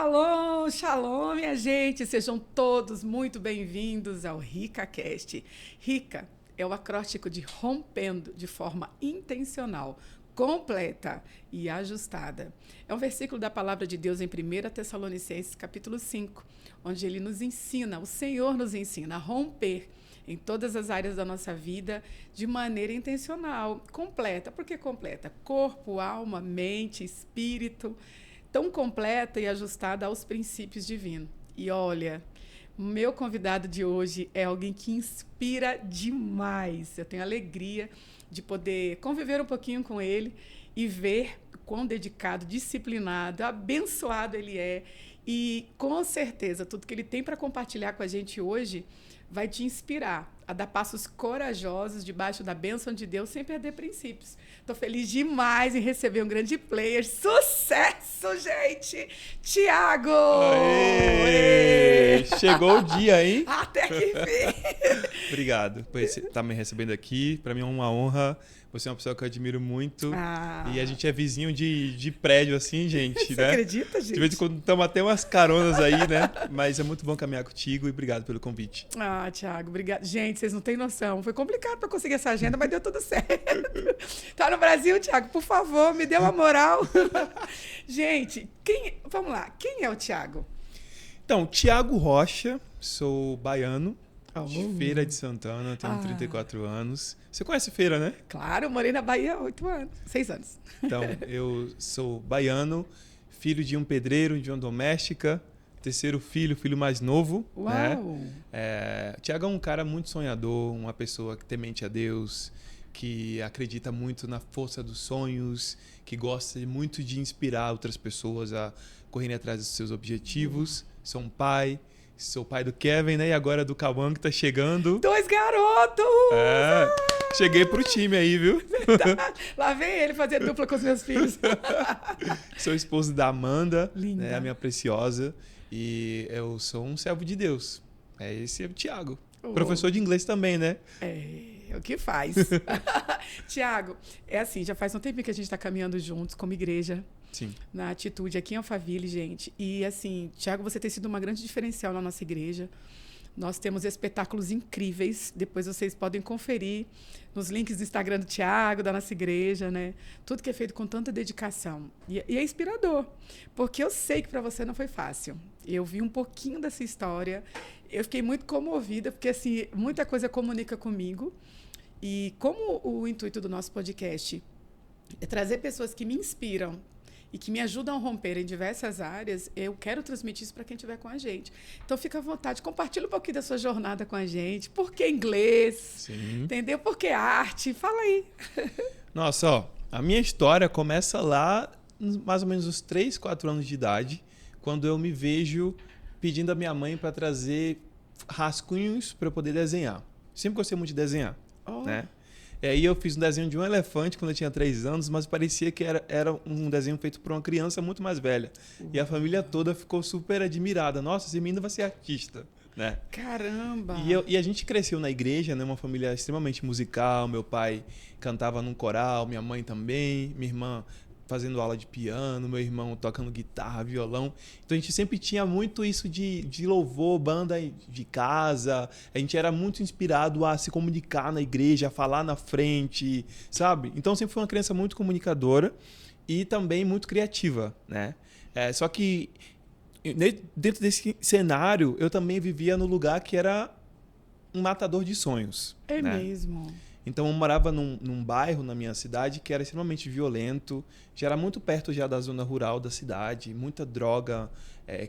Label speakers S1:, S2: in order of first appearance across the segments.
S1: Shalom, shalom, minha gente. Sejam todos muito bem-vindos ao RicaCast. Rica é o acróstico de rompendo de forma intencional, completa e ajustada. É um versículo da palavra de Deus em 1 Tessalonicenses, capítulo 5, onde ele nos ensina, o Senhor nos ensina a romper em todas as áreas da nossa vida de maneira intencional, completa. Por que completa? Corpo, alma, mente, espírito, tão completa e ajustada aos princípios divinos. E olha, meu convidado de hoje é alguém que inspira demais. Eu tenho a alegria de poder conviver um pouquinho com ele e ver quão dedicado, disciplinado, abençoado ele é. E, com certeza, tudo que ele tem para compartilhar com a gente hoje vai te inspirar a dar passos corajosos debaixo da bênção de Deus sem perder princípios. Estou feliz demais em receber um grande player. Sucesso, gente! Tiago!
S2: Aê! Chegou o dia, hein?
S1: Até que enfim!
S2: Obrigado por estar me recebendo aqui. Para mim é uma honra. Você é uma pessoa que eu admiro muito. E a gente é vizinho de prédio, assim, gente.
S1: Você acredita, gente?
S2: De vez em quando estamos até umas caronas aí, né? Mas é muito bom caminhar contigo e obrigado pelo convite.
S1: Tiago, obrigado. Gente, vocês não têm noção. Foi complicado para conseguir essa agenda, mas deu tudo certo. Tá no Brasil, Tiago? Por favor, me dê uma moral. Gente, vamos lá. Quem é o Tiago?
S2: Então, Tiago Rocha, sou baiano. De Feira de Santana, tenho 34 anos. Você conhece Feira, né?
S1: Claro, eu morei na Bahia há 6 anos.
S2: Então, eu sou baiano, filho de um pedreiro, de uma doméstica, terceiro filho mais novo.
S1: Uau!
S2: Né? Tiago é um cara muito sonhador, uma pessoa que temente a Deus, que acredita muito na força dos sonhos, que gosta muito de inspirar outras pessoas a correrem atrás dos seus objetivos. Sou um pai. Sou pai do Kevin, né? E agora do Cauã, que tá chegando.
S1: 2 garotos!
S2: Cheguei pro time aí, viu?
S1: Verdade. Lá vem ele fazer dupla com os meus filhos.
S2: Sou esposo da Amanda,
S1: linda,
S2: né? A minha preciosa. E eu sou um servo de Deus. Esse é o Tiago. Professor de inglês também, né?
S1: É o que faz. Tiago, é assim, já faz um tempo que a gente está caminhando juntos como igreja.
S2: Sim.
S1: Na Atitude, aqui em Alphaville, gente. E, assim, Tiago, você tem sido uma grande diferencial na nossa igreja. Nós temos espetáculos incríveis. Depois vocês podem conferir nos links do Instagram do Tiago, da nossa igreja, né? Tudo que é feito com tanta dedicação. E é inspirador, porque eu sei que para você não foi fácil. Eu vi um pouquinho dessa história. Eu fiquei muito comovida, porque, assim, muita coisa comunica comigo. E como o intuito do nosso podcast é trazer pessoas que me inspiram e que me ajudam a romper em diversas áreas, eu quero transmitir isso para quem estiver com a gente. Então, fica à vontade, compartilha um pouquinho da sua jornada com a gente. Por que inglês?
S2: Sim.
S1: Entendeu? Por que arte? Fala aí.
S2: Nossa, a minha história começa lá, mais ou menos uns 3, 4 anos de idade, quando eu me vejo pedindo a minha mãe para trazer rascunhos para eu poder desenhar. Sempre gostei muito de desenhar, né? E aí eu fiz um desenho de um elefante quando eu tinha 3 anos, mas parecia que era um desenho feito por uma criança muito mais velha. E a família toda ficou super admirada. Nossa, esse menino vai ser artista, né?
S1: Caramba!
S2: E a gente cresceu na igreja, né? Uma família extremamente musical. Meu pai cantava num coral, minha mãe também, minha irmã fazendo aula de piano, meu irmão tocando guitarra, violão. Então a gente sempre tinha muito isso de louvor, banda de casa. A gente era muito inspirado a se comunicar na igreja, a falar na frente, sabe? Então sempre fui uma criança muito comunicadora e também muito criativa, né? Só que dentro desse cenário, eu também vivia no lugar que era um matador de sonhos.
S1: É,
S2: né?
S1: mesmo?
S2: Então eu morava num bairro na minha cidade que era extremamente violento, já era muito perto já da zona rural da cidade, muita droga,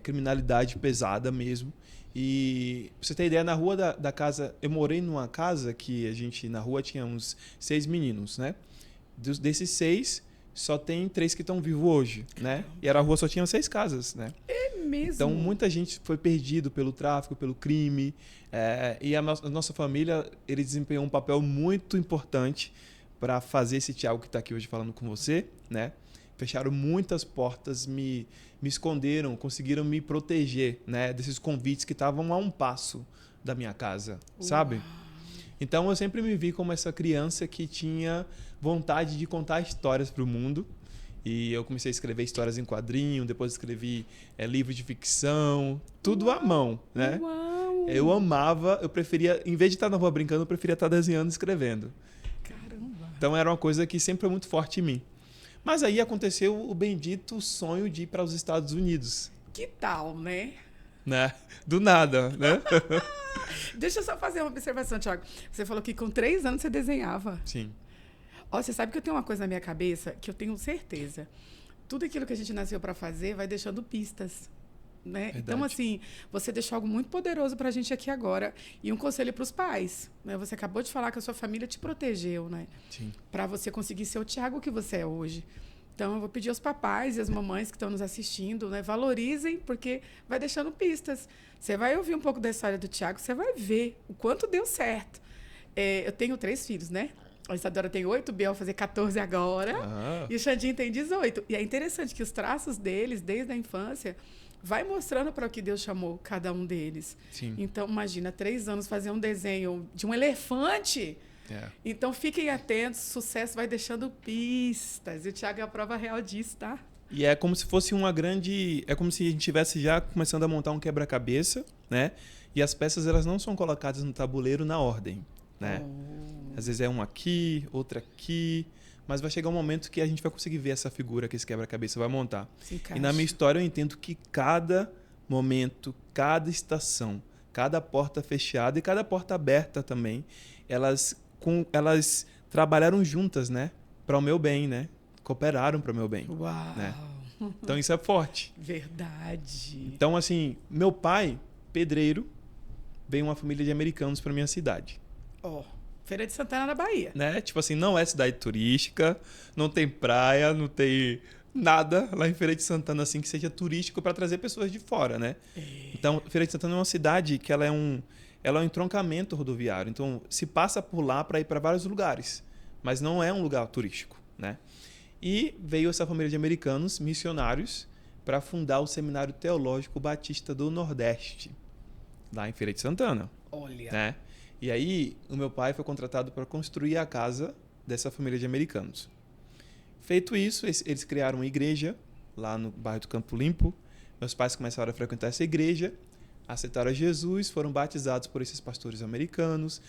S2: criminalidade pesada mesmo. E pra você ter ideia, na rua da casa, eu morei numa casa que a gente, na rua, tinha uns 6 meninos, né? Desses 6, só tem 3 que estão vivos hoje, né? E a rua só tinha 6 casas, né?
S1: É mesmo?
S2: Então muita gente foi perdido pelo tráfico, pelo crime. E a nossa família, ele desempenhou um papel muito importante para fazer esse Tiago que está aqui hoje falando com você, né? Fecharam muitas portas, me esconderam, conseguiram me proteger, né? Desses convites que estavam a um passo da minha casa, sabe? Então eu sempre me vi como essa criança que tinha vontade de contar histórias para o mundo E eu comecei a escrever histórias em quadrinho, depois escrevi livros de ficção, tudo à mão, né?
S1: Uau!
S2: Eu amava, eu preferia, em vez de estar na rua brincando, eu preferia estar desenhando e escrevendo.
S1: Caramba!
S2: Então era uma coisa que sempre foi muito forte em mim. Mas aí aconteceu o bendito sonho de ir para os Estados Unidos.
S1: Que tal, né?
S2: Né? Do nada, né?
S1: Deixa eu só fazer uma observação, Thiago. Você falou que com 3 anos você desenhava.
S2: Sim.
S1: Ó, você sabe que eu tenho uma coisa na minha cabeça que eu tenho certeza. Tudo aquilo que a gente nasceu para fazer vai deixando pistas, né?
S2: Verdade.
S1: Então, assim, você deixou algo muito poderoso para a gente aqui agora. E um conselho para os pais, né? Você acabou de falar que a sua família te protegeu, né?
S2: Sim.
S1: Para você conseguir ser o Thiago que você é hoje. Então, eu vou pedir aos papais e às mamães que estão nos assistindo, né? Valorizem, porque vai deixando pistas. Você vai ouvir um pouco da história do Thiago, você vai ver o quanto deu certo. Eu tenho 3 filhos, né? A Isadora tem 8, o Biel vai fazer 14 agora, e o Xandinho tem 18. E é interessante que os traços deles, desde a infância, vai mostrando para o que Deus chamou cada um deles.
S2: Sim.
S1: Então, imagina, 3 anos fazer um desenho de um elefante. Então, fiquem atentos, sucesso vai deixando pistas. E o Thiago é a prova real disso, tá?
S2: E é como se fosse uma grande... É como se a gente estivesse já começando a montar um quebra-cabeça, né? E as peças, elas não são colocadas no tabuleiro na ordem, né? Às vezes é uma aqui, outra aqui, mas vai chegar um momento que a gente vai conseguir ver essa figura que esse quebra-cabeça vai montar. E na minha história eu entendo que cada momento, cada estação, cada porta fechada e cada porta aberta também, elas trabalharam juntas, né? Para o meu bem, né? Cooperaram para o meu bem.
S1: Uau!
S2: Né? Então isso é forte.
S1: Verdade.
S2: Então, assim, meu pai, pedreiro, veio uma família de americanos para minha cidade.
S1: Feira de Santana, na Bahia.
S2: Né? Tipo assim, não é cidade turística, não tem praia, não tem nada lá em Feira de Santana assim que seja turístico para trazer pessoas de fora, né? Então, Feira de Santana é uma cidade que ela é um entroncamento rodoviário. Então, se passa por lá para ir para vários lugares, mas não é um lugar turístico, né? E veio essa família de americanos, missionários, para fundar o Seminário Teológico Batista do Nordeste, lá em Feira de Santana.
S1: Olha.
S2: Né? E aí, o meu pai foi contratado para construir a casa dessa família de americanos. Feito isso, eles criaram uma igreja lá no bairro do Campo Limpo. Meus pais começaram a frequentar essa igreja, aceitaram a Jesus, foram batizados por esses pastores americanos.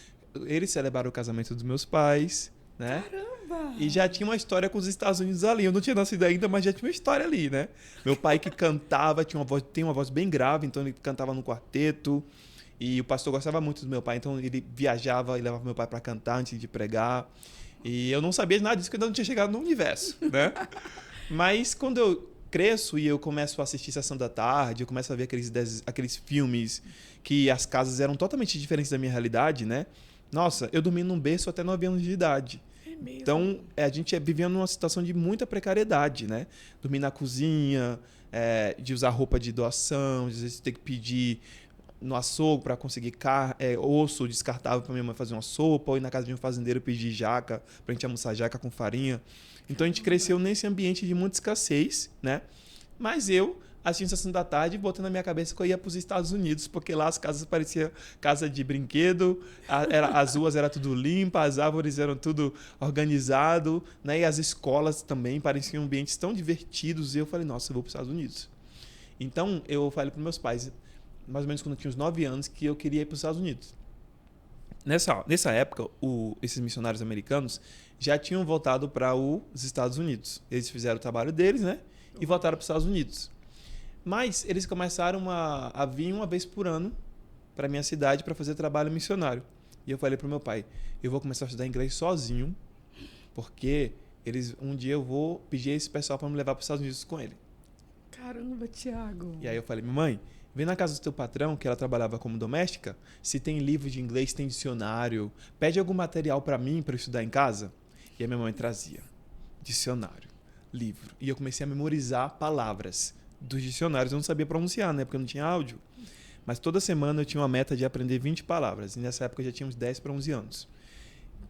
S2: Eles celebraram o casamento dos meus pais, né?
S1: Caramba!
S2: E já tinha uma história com os Estados Unidos ali. Eu não tinha nascido ainda, mas já tinha uma história ali, né? Meu pai que cantava, tem uma voz bem grave, então ele cantava no quarteto. E o pastor gostava muito do meu pai, então ele viajava e levava meu pai para cantar antes de pregar. E eu não sabia nada disso, porque eu ainda não tinha chegado no universo, né? Mas quando eu cresço e eu começo a assistir Sessão da Tarde, eu começo a ver aqueles filmes que as casas eram totalmente diferentes da minha realidade, né? Nossa, eu dormi num berço até 9 anos de idade.
S1: É mesmo?
S2: Então, a gente vivia numa situação de muita precariedade, né? Dormir na cozinha, de usar roupa de doação, às vezes ter que pedir no açougue para conseguir osso descartável para minha mãe fazer uma sopa, ou ir na casa de um fazendeiro pedir jaca, para a gente almoçar jaca com farinha. Então a gente cresceu nesse ambiente de muita escassez, né? Mas eu, assistindo Sessão da Tarde, botando na minha cabeça que eu ia para os Estados Unidos, porque lá as casas pareciam casa de brinquedo, as ruas eram tudo limpas, as árvores eram tudo organizado, né? E as escolas também pareciam ambientes tão divertidos. E eu falei, nossa, eu vou para os Estados Unidos. Então eu falei para meus pais, mais ou menos quando eu tinha uns 9 anos, que eu queria ir para os Estados Unidos. Nessa época, esses missionários americanos já tinham voltado para os Estados Unidos. Eles fizeram o trabalho deles, né? E voltaram para os Estados Unidos. Mas eles começaram a vir uma vez por ano para minha cidade para fazer trabalho missionário. E eu falei para o meu pai, eu vou começar a estudar inglês sozinho, porque um dia eu vou pedir esse pessoal para me levar para os Estados Unidos com ele.
S1: Caramba, Thiago.
S2: E aí eu falei, mamãe, vem na casa do teu patrão, que ela trabalhava como doméstica, se tem livro de inglês, tem dicionário, pede algum material para mim para eu estudar em casa. E a minha mãe trazia dicionário, livro. E eu comecei a memorizar palavras dos dicionários. Eu não sabia pronunciar, né? Porque eu não tinha áudio. Mas toda semana eu tinha uma meta de aprender 20 palavras. E nessa época eu já tinha uns 10 para 11 anos.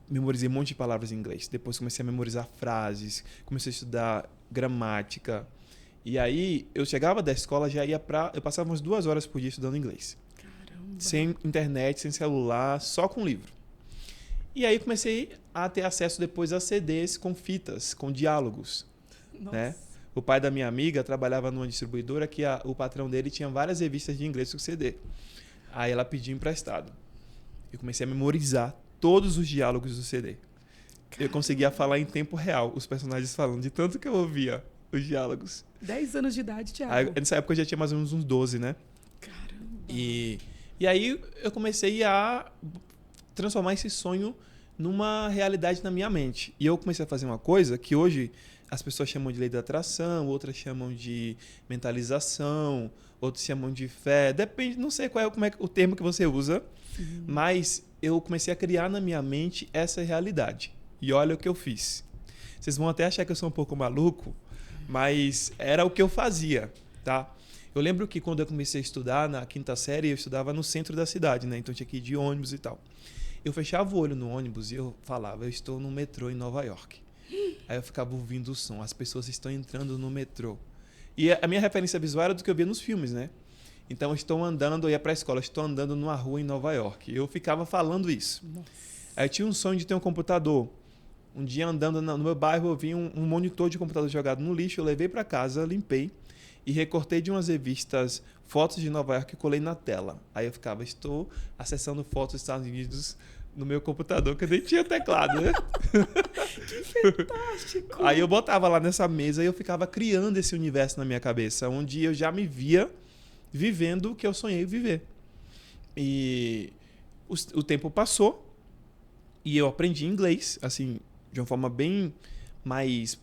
S2: Memorizei um monte de palavras em inglês. Depois comecei a memorizar frases, comecei a estudar gramática. E aí, eu chegava da escola, eu passava umas 2 horas por dia estudando inglês.
S1: Caramba.
S2: Sem internet, sem celular, só com livro. E aí comecei a ter acesso depois a CDs com fitas, com diálogos.
S1: Nossa.
S2: né? O pai da minha amiga trabalhava numa distribuidora que o patrão dele tinha várias revistas de inglês com CD. Aí ela pediu emprestado. Eu comecei a memorizar todos os diálogos do CD. Eu conseguia falar em tempo real, os personagens falando, de tanto que eu ouvia os diálogos.
S1: 10 anos de idade, Thiago.
S2: Aí, nessa época eu já tinha mais ou menos uns 12, né?
S1: Caramba.
S2: E aí eu comecei a transformar esse sonho numa realidade na minha mente. E eu comecei a fazer uma coisa que hoje as pessoas chamam de lei da atração, outras chamam de mentalização, outros chamam de fé. Depende, não sei como é o termo que você usa, mas eu comecei a criar na minha mente essa realidade. E olha o que eu fiz. Vocês vão até achar que eu sou um pouco maluco, mas era o que eu fazia, tá? Eu lembro que quando eu comecei a estudar na 5ª série, eu estudava no centro da cidade, né? Então tinha que ir de ônibus e tal. Eu fechava o olho no ônibus e eu falava, eu estou no metrô em Nova York. Aí eu ficava ouvindo o som, as pessoas estão entrando no metrô. E a minha referência visual era do que eu via nos filmes, né? Então eu estou andando, eu ia para a escola, eu estou andando numa rua em Nova York. Eu ficava falando isso.
S1: Nossa.
S2: Aí eu tinha um sonho de ter um computador. Um dia andando no meu bairro, eu vi um monitor de computador jogado no lixo, eu levei para casa, limpei e recortei de umas revistas fotos de Nova York e colei na tela. Aí eu ficava, estou acessando fotos dos Estados Unidos no meu computador, que eu nem tinha teclado, né?
S1: Que fantástico!
S2: Aí eu botava lá nessa mesa e eu ficava criando esse universo na minha cabeça, onde eu já me via vivendo o que eu sonhei viver. E o tempo passou e eu aprendi inglês, assim, de uma forma bem mais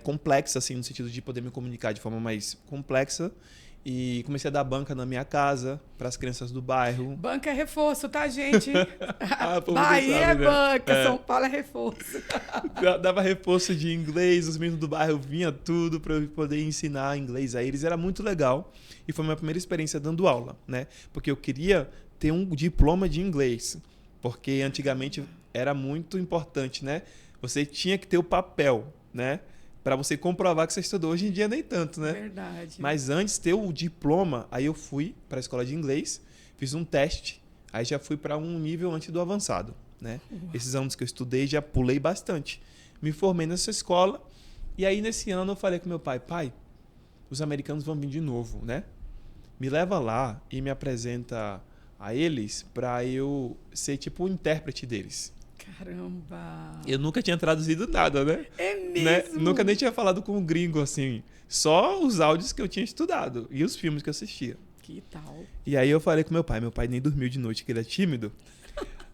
S2: complexa, assim, no sentido de poder me comunicar de forma mais complexa. E comecei a dar banca na minha casa para as crianças do bairro.
S1: Banca é reforço, tá, gente?
S2: sabe,
S1: Bahia é
S2: né?
S1: banca, São Paulo é reforço.
S2: Dava reforço de inglês, os meninos do bairro vinham tudo para eu poder ensinar inglês a eles. Era muito legal. E foi a minha primeira experiência dando aula, né? Porque eu queria ter um diploma de inglês. Porque antigamente era muito importante, né? Você tinha que ter o papel, né? Para você comprovar que você estudou. Hoje em dia nem tanto, né?
S1: Verdade.
S2: Mas antes de ter o diploma, aí eu fui para a escola de inglês, fiz um teste, aí já fui para um nível antes do avançado, né? Esses anos que eu estudei, já pulei bastante. Me formei nessa escola e aí nesse ano eu falei com meu pai, os americanos vão vir de novo, né? Me leva lá e me apresenta a eles para eu ser tipo o intérprete deles.
S1: Caramba!
S2: Eu nunca tinha traduzido nada, né?
S1: É mesmo?
S2: Né? Nunca nem tinha falado com um gringo, assim. Só os áudios que eu tinha estudado e os filmes que eu assistia.
S1: Que tal?
S2: E aí eu falei com meu pai nem dormiu de noite, que ele é tímido.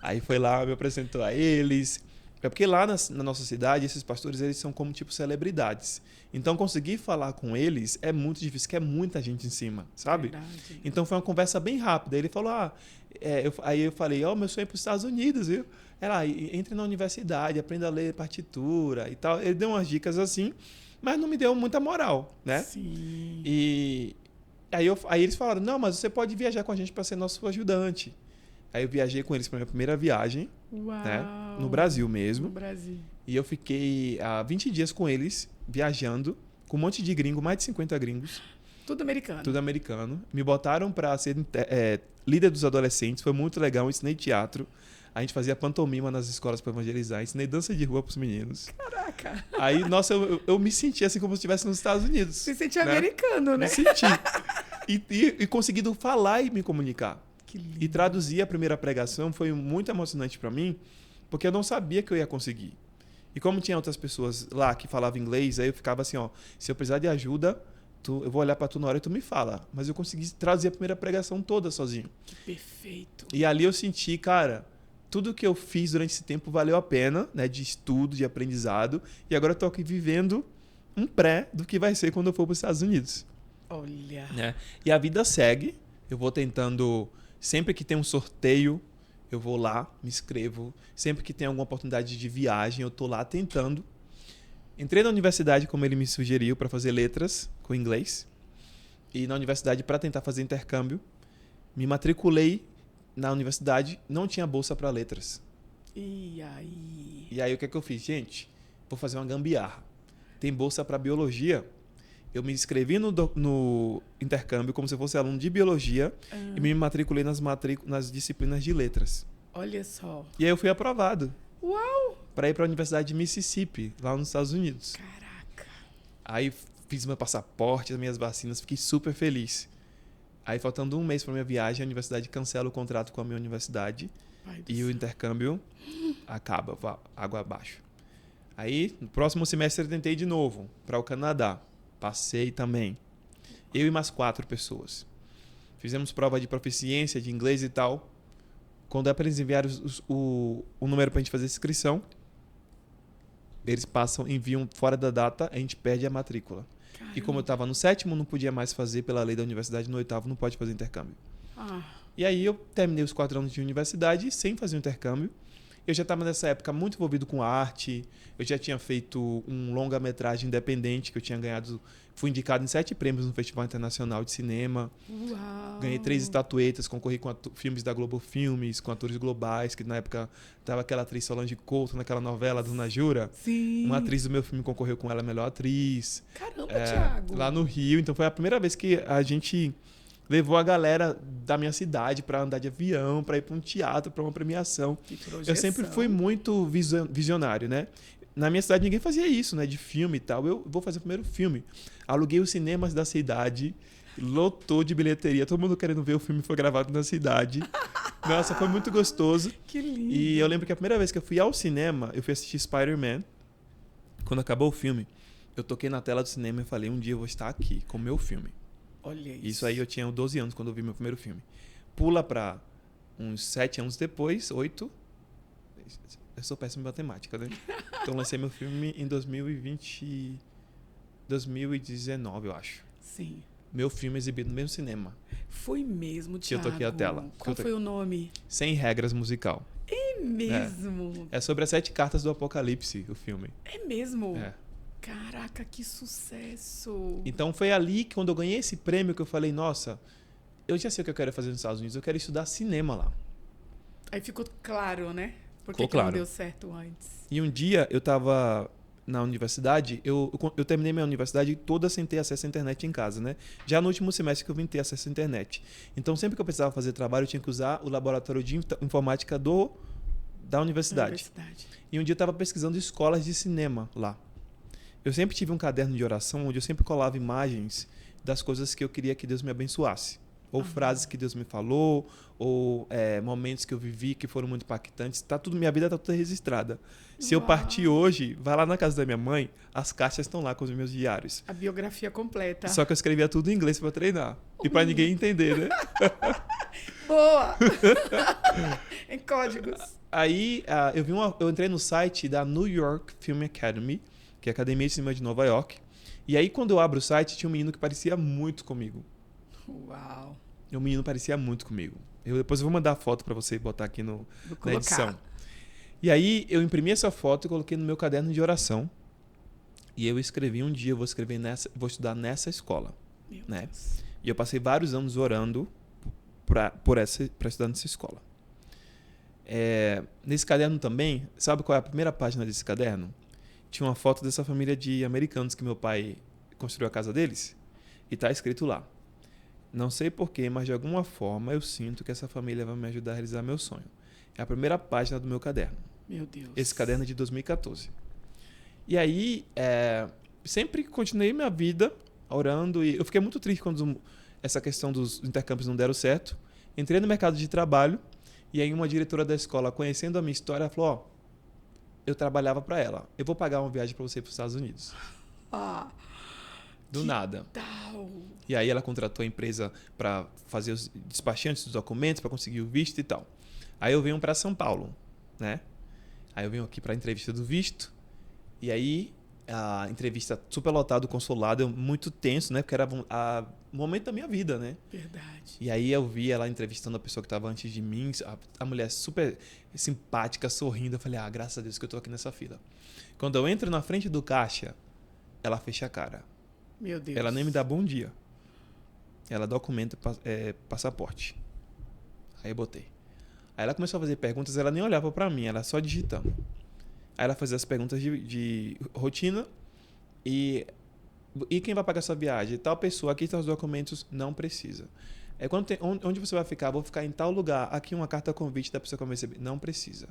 S2: Aí foi lá, me apresentou a eles. É porque lá na nossa cidade, esses pastores, eles são como tipo celebridades. Então conseguir falar com eles é muito difícil, porque é muita gente em cima, sabe?
S1: Verdade.
S2: Então foi uma conversa bem rápida. Ele falou, aí eu falei, meu sonho é para os Estados Unidos, viu? Ela, entre na universidade, aprenda a ler partitura e tal. Ele deu umas dicas assim, mas não me deu muita moral, né?
S1: Sim.
S2: E aí eles falaram, não, mas você pode viajar com a gente para ser nosso ajudante. Aí eu viajei com eles para minha primeira viagem,
S1: Uau.
S2: né? No Brasil mesmo.
S1: No Brasil.
S2: E eu fiquei 20 dias com eles, viajando, com um monte de gringo, mais de 50 gringos.
S1: Tudo americano.
S2: Tudo americano. Me botaram para ser líder dos adolescentes, foi muito legal, eu ensinei teatro. A gente fazia pantomima nas escolas para evangelizar, ensinei dança de rua para os meninos.
S1: Caraca!
S2: Aí, nossa, eu me senti assim como se estivesse nos Estados Unidos.
S1: Se sentia americano, né?
S2: Me senti. E conseguindo falar e me comunicar.
S1: Que lindo.
S2: E traduzir a primeira pregação foi muito emocionante para mim, porque eu não sabia que eu ia conseguir. E como tinha outras pessoas lá que falavam inglês, aí eu ficava assim, se eu precisar de ajuda, eu vou olhar para tu na hora e tu me fala. Mas eu consegui traduzir a primeira pregação toda sozinho.
S1: Que perfeito.
S2: E ali eu senti, cara, tudo que eu fiz durante esse tempo valeu a pena, né, de estudo, de aprendizado, e agora eu tô aqui vivendo um pré do que vai ser quando eu for para os Estados Unidos.
S1: Olha.
S2: Né? E a vida segue, eu vou tentando, sempre que tem um sorteio, eu vou lá, me inscrevo, sempre que tem alguma oportunidade de viagem, eu tô lá tentando. Entrei na universidade, como ele me sugeriu, para fazer letras com inglês, e na universidade para tentar fazer intercâmbio, me matriculei na universidade, não tinha bolsa para letras.
S1: E aí?
S2: E aí o que é que eu fiz? Gente, vou fazer uma gambiarra. Tem bolsa para biologia. Eu me inscrevi no intercâmbio como se eu fosse aluno de biologia e me matriculei nas disciplinas de letras.
S1: Olha só.
S2: E aí eu fui aprovado.
S1: Uau!
S2: Para ir para a Universidade de Mississippi, lá nos Estados Unidos.
S1: Caraca.
S2: Aí fiz meu passaporte, as minhas vacinas, fiquei super feliz. Aí, faltando um mês para minha viagem, a universidade cancela o contrato com a minha universidade e o intercâmbio acaba, água abaixo. Aí, no próximo semestre, eu tentei de novo para o Canadá. Passei também. Eu e mais 4 pessoas. Fizemos prova de proficiência de inglês e tal. Quando é para eles enviarem o número para a gente fazer a inscrição, eles enviam fora da data, a gente perde a matrícula. Caramba. E como eu estava no 7º, não podia mais fazer pela lei da universidade, no 8º não pode fazer intercâmbio. E aí eu terminei os 4 anos de universidade sem fazer intercâmbio. Eu já estava nessa época muito envolvido com arte, eu já tinha feito um longa-metragem independente que eu tinha ganhado, fui indicado em 7 prêmios no Festival Internacional de Cinema.
S1: Uau.
S2: Ganhei 3 estatuetas, concorri com filmes da Globo Filmes, com atores globais, que na época estava aquela atriz Solange Couto naquela novela Dona Jura.
S1: Sim.
S2: Uma atriz do meu filme concorreu com ela, melhor atriz.
S1: Caramba, Thiago.
S2: Lá no Rio, então foi a primeira vez que a gente levou a galera da minha cidade para andar de avião, para ir para um teatro, para uma premiação.
S1: Que projeção.
S2: Eu sempre fui muito visionário, né? Na minha cidade ninguém fazia isso, né? De filme e tal. Eu vou fazer o primeiro filme. Aluguei os cinemas da cidade, lotou de bilheteria, todo mundo querendo ver o filme, foi gravado na cidade. Nossa, foi muito gostoso.
S1: Que lindo.
S2: E eu lembro que a primeira vez que eu fui ao cinema, eu fui assistir Spider-Man. Quando acabou o filme, eu toquei na tela do cinema e falei, um dia eu vou estar aqui com o meu filme.
S1: Olha isso.
S2: Isso aí eu tinha 12 anos quando eu vi meu primeiro filme. Pula para uns 7 anos depois, 8. Eu sou péssimo em matemática, né? Então lancei meu filme em 2019, eu acho.
S1: Sim.
S2: Meu filme exibido no mesmo cinema.
S1: Foi mesmo,
S2: Que eu
S1: Thiago.
S2: toquei a tela.
S1: Qual foi o nome?
S2: Sem Regras musical.
S1: É mesmo?
S2: É sobre as 7 cartas do Apocalipse, o filme.
S1: É mesmo?
S2: É.
S1: Caraca, que sucesso!
S2: Então foi ali que quando eu ganhei esse prêmio que eu falei, nossa, eu já sei o que eu quero fazer nos Estados Unidos, eu quero estudar cinema lá.
S1: Aí ficou claro, né? Porque
S2: Ficou claro.
S1: não deu certo antes.
S2: E um dia eu estava na universidade, eu terminei minha universidade toda sem ter acesso à internet em casa, né? Já no último semestre que eu vim ter acesso à internet. Então sempre que eu precisava fazer trabalho, eu tinha que usar o laboratório de informática da universidade. E um dia eu estava pesquisando escolas de cinema lá. Eu sempre tive um caderno de oração onde eu sempre colava imagens das coisas que eu queria que Deus me abençoasse. Ou frases que Deus me falou, ou momentos que eu vivi que foram muito impactantes. Minha vida está toda registrada. Se eu partir hoje, vai lá na casa da minha mãe, as caixas estão lá com os meus diários.
S1: A biografia completa.
S2: Só que eu escrevia tudo em inglês para treinar. E para ninguém entender, né?
S1: Boa! Em códigos.
S2: Aí eu entrei no site da New York Film Academy, que é a Academia de Cinema de Nova York. E aí, quando eu abro o site, tinha um menino que parecia muito comigo.
S1: Uau!
S2: O menino parecia muito comigo. Depois eu vou mandar a foto para você botar aqui na edição. E aí, eu imprimi essa foto e coloquei no meu caderno de oração. E eu escrevi, um dia eu vou estudar nessa escola.
S1: Meu
S2: né?
S1: Deus.
S2: E eu passei vários anos orando para estudar nessa escola. Nesse caderno também, sabe qual é a primeira página desse caderno? Tinha uma foto dessa família de americanos que meu pai construiu a casa deles. E tá escrito lá: não sei porquê, mas de alguma forma eu sinto que essa família vai me ajudar a realizar meu sonho. É a primeira página do meu caderno.
S1: Meu Deus.
S2: Esse caderno é de 2014. E aí, sempre continuei minha vida orando. E eu fiquei muito triste quando essa questão dos intercâmbios não deram certo. Entrei no mercado de trabalho. E aí uma diretora da escola, conhecendo a minha história, falou: eu trabalhava para ela. Eu vou pagar uma viagem para você para os Estados Unidos. Do nada.
S1: Tal.
S2: E aí ela contratou a empresa para fazer os despachantes dos documentos, para conseguir o visto e tal. Aí eu venho para São Paulo, né? Aí eu venho aqui para a entrevista do visto. E aí a entrevista super lotada do consulado, muito tenso, né? Porque era o momento da minha vida, né?
S1: Verdade.
S2: E aí eu vi ela entrevistando a pessoa que estava antes de mim, a mulher super simpática, sorrindo. Eu falei: graças a Deus que eu tô aqui nessa fila. Quando eu entro na frente do caixa, ela fecha a cara.
S1: Meu Deus.
S2: Ela nem me dá bom dia. Ela documenta passaporte. Aí eu botei. Aí ela começou a fazer perguntas, ela nem olhava para mim, ela só digitando. Aí ela fazia as perguntas de rotina. E quem vai pagar sua viagem? Tal pessoa, aqui estão os documentos, não precisa. Onde você vai ficar? Vou ficar em tal lugar. Aqui uma carta convite da pessoa que vai receber. Não precisa.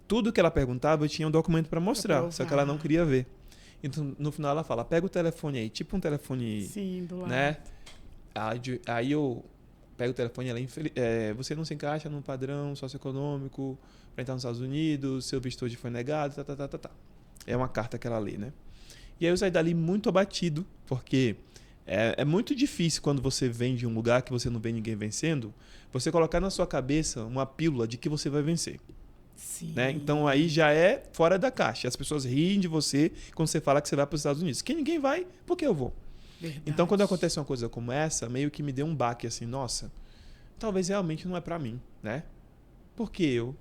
S2: Tudo que ela perguntava, eu tinha um documento para mostrar, só que ela não queria ver. Então, no final ela fala, pega o telefone aí, tipo um telefone,
S1: Sim, do lado.
S2: né? Aí eu pego o telefone e ela, você não se encaixa num padrão socioeconômico para entrar nos Estados Unidos, seu visto hoje foi negado, tá. É uma carta que ela lê, né? E aí eu saí dali muito abatido, porque é muito difícil quando você vem de um lugar que você não vê ninguém vencendo, você colocar na sua cabeça uma pílula de que você vai vencer.
S1: Sim.
S2: Né? Então aí já é fora da caixa. As pessoas riem de você quando você fala que você vai para os Estados Unidos. Que ninguém vai, por que eu vou?
S1: Verdade.
S2: Então quando acontece uma coisa como essa, meio que me deu um baque assim, nossa, talvez realmente não é para mim, né? Por que eu?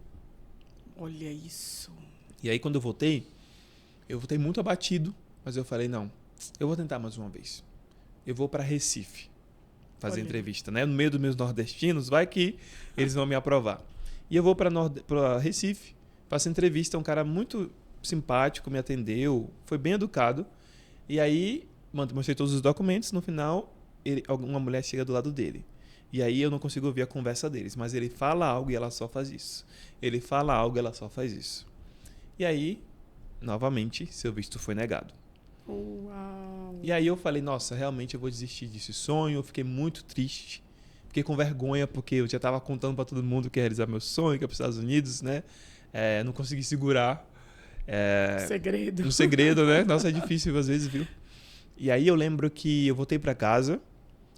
S1: Olha isso.
S2: E aí quando eu voltei muito abatido, mas eu falei, não, eu vou tentar mais uma vez. Eu vou para Recife fazer entrevista, né? No meio dos meus nordestinos, vai que eles vão me aprovar. E eu vou para Recife, faço entrevista, um cara muito simpático, me atendeu, foi bem educado. E aí, mostrei todos os documentos, no final, uma mulher chega do lado dele. E aí eu não consigo ouvir a conversa deles, mas ele fala algo e ela só faz isso. Ele fala algo e ela só faz isso. E aí, novamente, seu visto foi negado.
S1: Uau.
S2: E aí eu falei, nossa, realmente eu vou desistir desse sonho. Eu fiquei muito triste. Fiquei com vergonha porque eu já estava contando para todo mundo que ia realizar meu sonho, que ia para os Estados Unidos, né? Não consegui segurar.
S1: Segredo.
S2: Um segredo, né? Nossa, é difícil às vezes, viu? E aí eu lembro que eu voltei para casa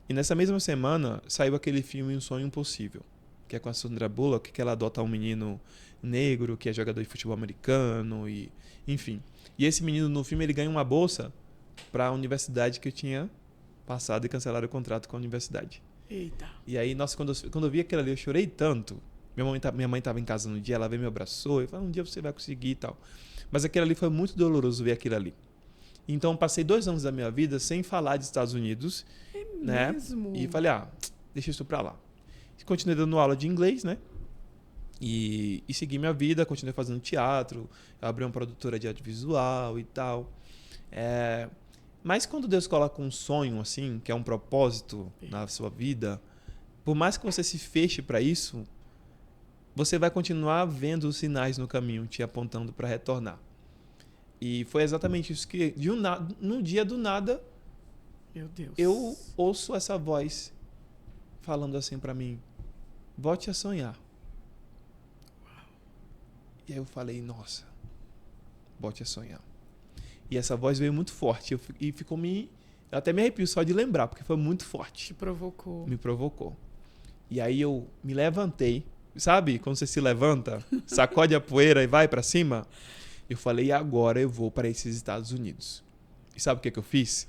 S2: e nessa mesma semana saiu aquele filme Um Sonho Impossível, que é com a Sandra Bullock, que ela adota um menino negro que é jogador de futebol americano e enfim. E esse menino no filme ele ganha uma bolsa para a universidade que eu tinha passado e cancelado o contrato com a universidade.
S1: Eita.
S2: E aí, nossa, quando eu vi aquilo ali, eu chorei tanto. Minha mãe estava em casa no dia, ela veio me abraçou e falou, um dia você vai conseguir e tal. Mas aquilo ali foi muito doloroso ver aquilo ali. Então, passei 2 anos da minha vida sem falar de Estados Unidos. Né?
S1: Mesmo?
S2: E falei, deixa isso pra lá. Continuei dando aula de inglês, né? E segui minha vida, continuei fazendo teatro, abri uma produtora de audiovisual e tal. Mas quando Deus coloca um sonho, assim, que é um propósito na sua vida, por mais que você se feche para isso, você vai continuar vendo os sinais no caminho te apontando para retornar. E foi exatamente isso que, num dia do nada,
S1: meu Deus,
S2: eu ouço essa voz falando assim para mim, volte a sonhar. E aí eu falei, nossa, volte a sonhar. E essa voz veio muito forte e ficou eu até me arrepio só de lembrar, porque foi muito forte.
S1: te provocou.
S2: Me provocou. E aí eu me levantei, sabe? Quando você se levanta, sacode a poeira e vai para cima. Eu falei, agora eu vou para esses Estados Unidos. E sabe o que eu fiz?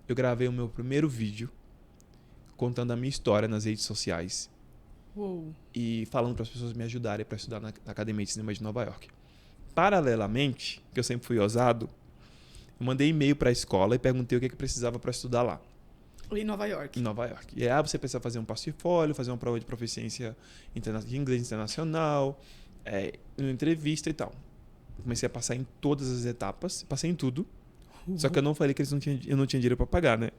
S2: Eu gravei o meu primeiro vídeo contando a minha história nas redes sociais.
S1: Uou.
S2: E falando para as pessoas me ajudarem para estudar na Academia de Cinema de Nova York. Paralelamente, que eu sempre fui ousado, eu mandei e-mail para a escola e perguntei o que precisava para estudar lá.
S1: Em Nova York.
S2: Em Nova York. E aí você precisa fazer um portfólio, fazer uma prova de proficiência de inglês internacional, uma entrevista e tal. Comecei a passar em todas as etapas, passei em tudo. Só que eu não falei que eu não tinha dinheiro para pagar, né?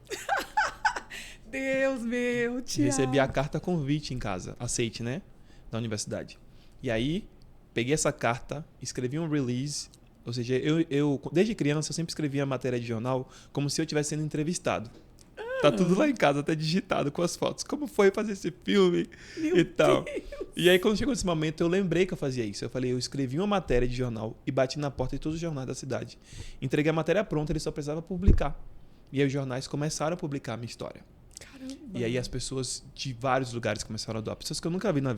S1: Deus meu, Tiago.
S2: Recebi a carta convite em casa, aceite, né? Da universidade. E aí, peguei essa carta, escrevi um release. Ou seja, eu desde criança, eu sempre escrevia matéria de jornal como se eu estivesse sendo entrevistado. Tá tudo lá em casa, até digitado com as fotos. Como foi fazer esse filme
S1: Meu
S2: e tal.
S1: Deus.
S2: E aí, quando chegou esse momento, eu lembrei que eu fazia isso. Eu falei, eu escrevi uma matéria de jornal e bati na porta de todos os jornais da cidade. Entreguei a matéria pronta, ele só precisava publicar. E aí os jornais começaram a publicar a minha história.
S1: Caramba.
S2: E aí as pessoas de vários lugares começaram a doar. Pessoas que eu nunca vi na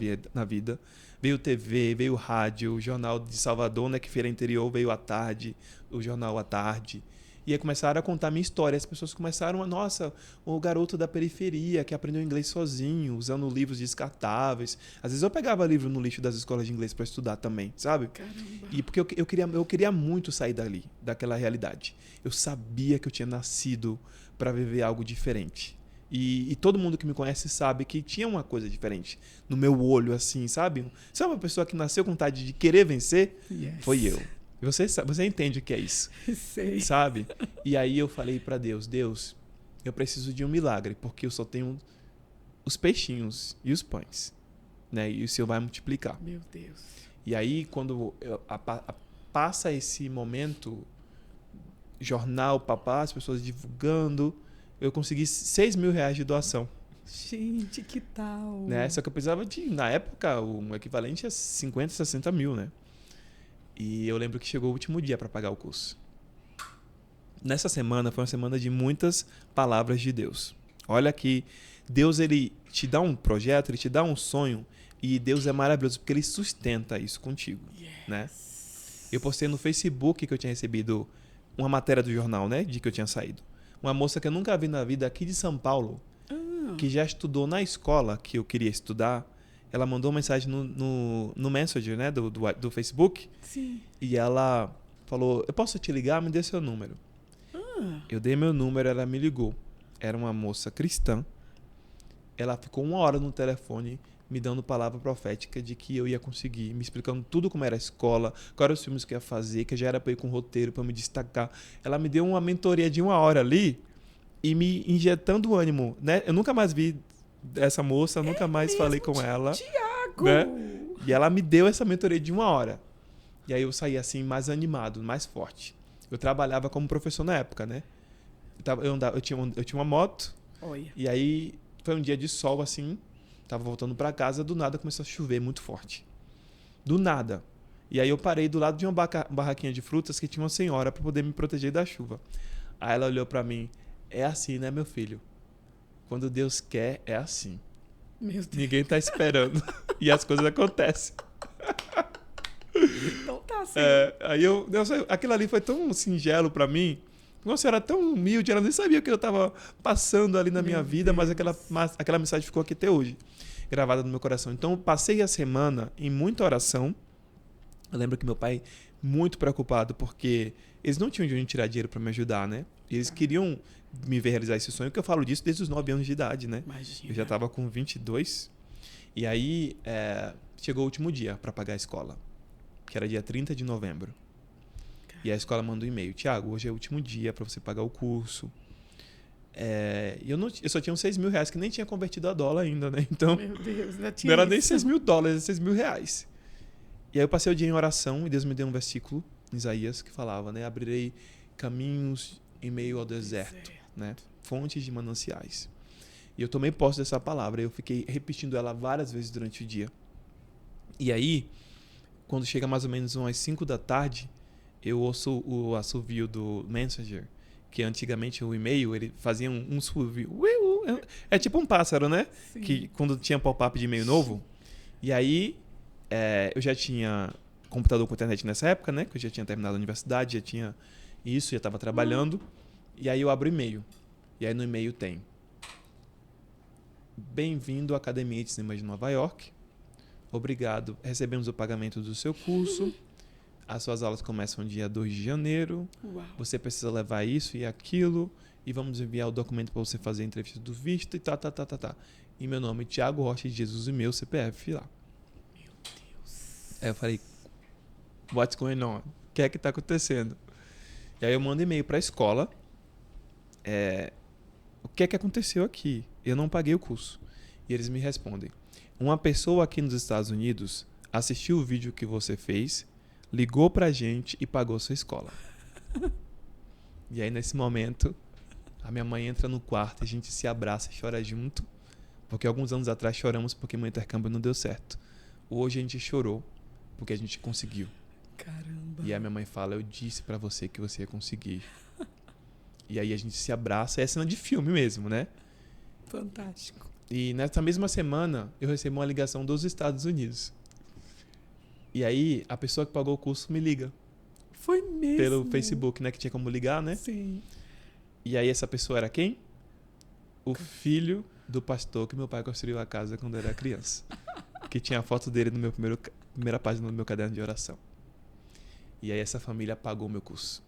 S2: vida. Veio TV, veio rádio, o jornal de Salvador, né, que feira interior, veio à tarde, o jornal à tarde. E aí começaram a contar a minha história. As pessoas começaram nossa, o garoto da periferia que aprendeu inglês sozinho, usando livros descartáveis. Às vezes eu pegava livro no lixo das escolas de inglês para estudar também, sabe?
S1: Caramba.
S2: E porque eu queria muito sair dali, daquela realidade. Eu sabia que eu tinha nascido para viver algo diferente. E todo mundo que me conhece sabe que tinha uma coisa diferente no meu olho, assim, sabe? Sabe uma pessoa que nasceu com vontade de querer vencer?
S1: Yes.
S2: Foi eu. E você entende o que é isso,
S1: Sei.
S2: sabe? E aí eu falei para Deus, eu preciso de um milagre, porque eu só tenho os peixinhos e os pães, né? E o Senhor vai multiplicar.
S1: Meu Deus.
S2: E aí, quando passa esse momento jornal, papá, as pessoas divulgando. Eu consegui R$6.000 de doação.
S1: Gente, que tal?
S2: Né? Só que eu precisava na época, um equivalente a 50, 60 mil, né? E eu lembro que chegou o último dia para pagar o curso. Nessa semana, foi uma semana de muitas palavras de Deus. Olha que Deus, ele te dá um projeto, ele te dá um sonho, e Deus é maravilhoso porque ele sustenta isso contigo, né? Eu postei no Facebook que eu tinha recebido uma matéria do jornal, né? De que eu tinha saído. Uma moça que eu nunca vi na vida, aqui de São Paulo, que já estudou na escola que eu queria estudar, ela mandou uma mensagem no Messenger, né, do Facebook.
S1: Sim.
S2: E ela falou, eu posso te ligar? Me dê seu número. Eu dei meu número, ela me ligou. Era uma moça cristã. Ela ficou 1 hora no telefone me dando palavra profética de que eu ia conseguir, me explicando tudo como era a escola, quais eram os filmes que eu ia fazer, que já era para ir com roteiro, para me destacar. Ela me deu uma mentoria de 1 hora ali, e me injetando ânimo, né? Eu nunca mais vi essa moça, nunca mais falei com ela.
S1: Tiago!
S2: Né? E ela me deu essa mentoria de 1 hora. E aí eu saí assim, mais animado, mais forte. Eu trabalhava como professor na época, né? Eu tinha uma moto.
S1: Olha.
S2: E aí foi um dia de sol assim, tava voltando para casa, do nada começou a chover muito forte. Do nada. E aí eu parei do lado de uma barraquinha de frutas que tinha uma senhora para poder me proteger da chuva. Aí ela olhou para mim, é assim, né, meu filho? Quando Deus quer, é assim.
S1: Meu Deus.
S2: Ninguém tá esperando. E as coisas acontecem.
S1: Então tá assim.
S2: Aquilo ali foi tão singelo pra mim. Uma senhora tão humilde, ela nem sabia o que eu tava passando ali na minha vida, mas aquela mensagem ficou aqui até hoje, gravada no meu coração. Então eu passei a semana em muita oração. Eu lembro que meu pai, muito preocupado, porque eles não tinham de onde tirar dinheiro pra me ajudar, né? E eles queriam me ver realizar esse sonho, que eu falo disso desde os 9 anos de idade, né?
S1: Imagina.
S2: Eu já estava com 22. E aí, chegou o último dia para pagar a escola, que era dia 30 de novembro. E a escola mandou um e-mail. Tiago, hoje é o último dia para você pagar o curso. Eu só tinha uns R$6.000, que nem tinha convertido a dólar ainda, né? Então,
S1: Meu Deus, ainda tinha
S2: não era nem
S1: isso.
S2: $6.000, era R$6.000. E aí eu passei o dia em oração e Deus me deu um versículo, em Isaías, que falava, né? Abrirei caminhos em meio ao deserto, né? Fontes de mananciais. E eu tomei posse dessa palavra. Eu fiquei repetindo ela várias vezes durante o dia. E aí, quando chega mais ou menos umas 5 da tarde, eu ouço o assovio do Messenger, que antigamente o e-mail, ele fazia um assovio. É tipo um pássaro, né?
S1: Sim.
S2: Que quando tinha pop-up de e-mail novo. E aí, eu já tinha computador com internet nessa época, né? Que eu já tinha terminado a universidade, já tinha isso, já estava trabalhando. E aí eu abro o e-mail. E aí no e-mail tem: bem-vindo à Academia de Cinema de Nova York. Obrigado. Recebemos o pagamento do seu curso. As suas aulas começam dia 2 de janeiro.
S1: Uau.
S2: Você precisa levar isso e aquilo. E vamos enviar o documento para você fazer a entrevista do visto e tá. E meu nome é Tiago Rocha de Jesus e meu CPF lá.
S1: Meu Deus.
S2: Aí eu falei, what's going on? O que é que tá acontecendo? E aí eu mando e-mail para a escola. O que é que aconteceu aqui? Eu não paguei o curso. E eles me respondem: uma pessoa aqui nos Estados Unidos assistiu o vídeo que você fez, ligou pra gente e pagou sua escola. E aí nesse momento, a minha mãe entra no quarto, a gente se abraça e chora junto, porque alguns anos atrás choramos porque meu intercâmbio não deu certo. Hoje a gente chorou porque a gente conseguiu.
S1: Caramba.
S2: E aí minha mãe fala: eu disse pra você que você ia conseguir. E aí a gente se abraça. É cena de filme mesmo, né?
S1: Fantástico.
S2: E nessa mesma semana, eu recebi uma ligação dos Estados Unidos. E aí, a pessoa que pagou o curso me liga.
S1: Foi mesmo?
S2: Pelo Facebook, né? Que tinha como ligar, né?
S1: Sim.
S2: E aí, essa pessoa era quem? O filho do pastor que meu pai construiu a casa quando eu era criança. Que tinha a foto dele no meu primeira página do meu caderno de oração. E aí, essa família pagou o meu curso.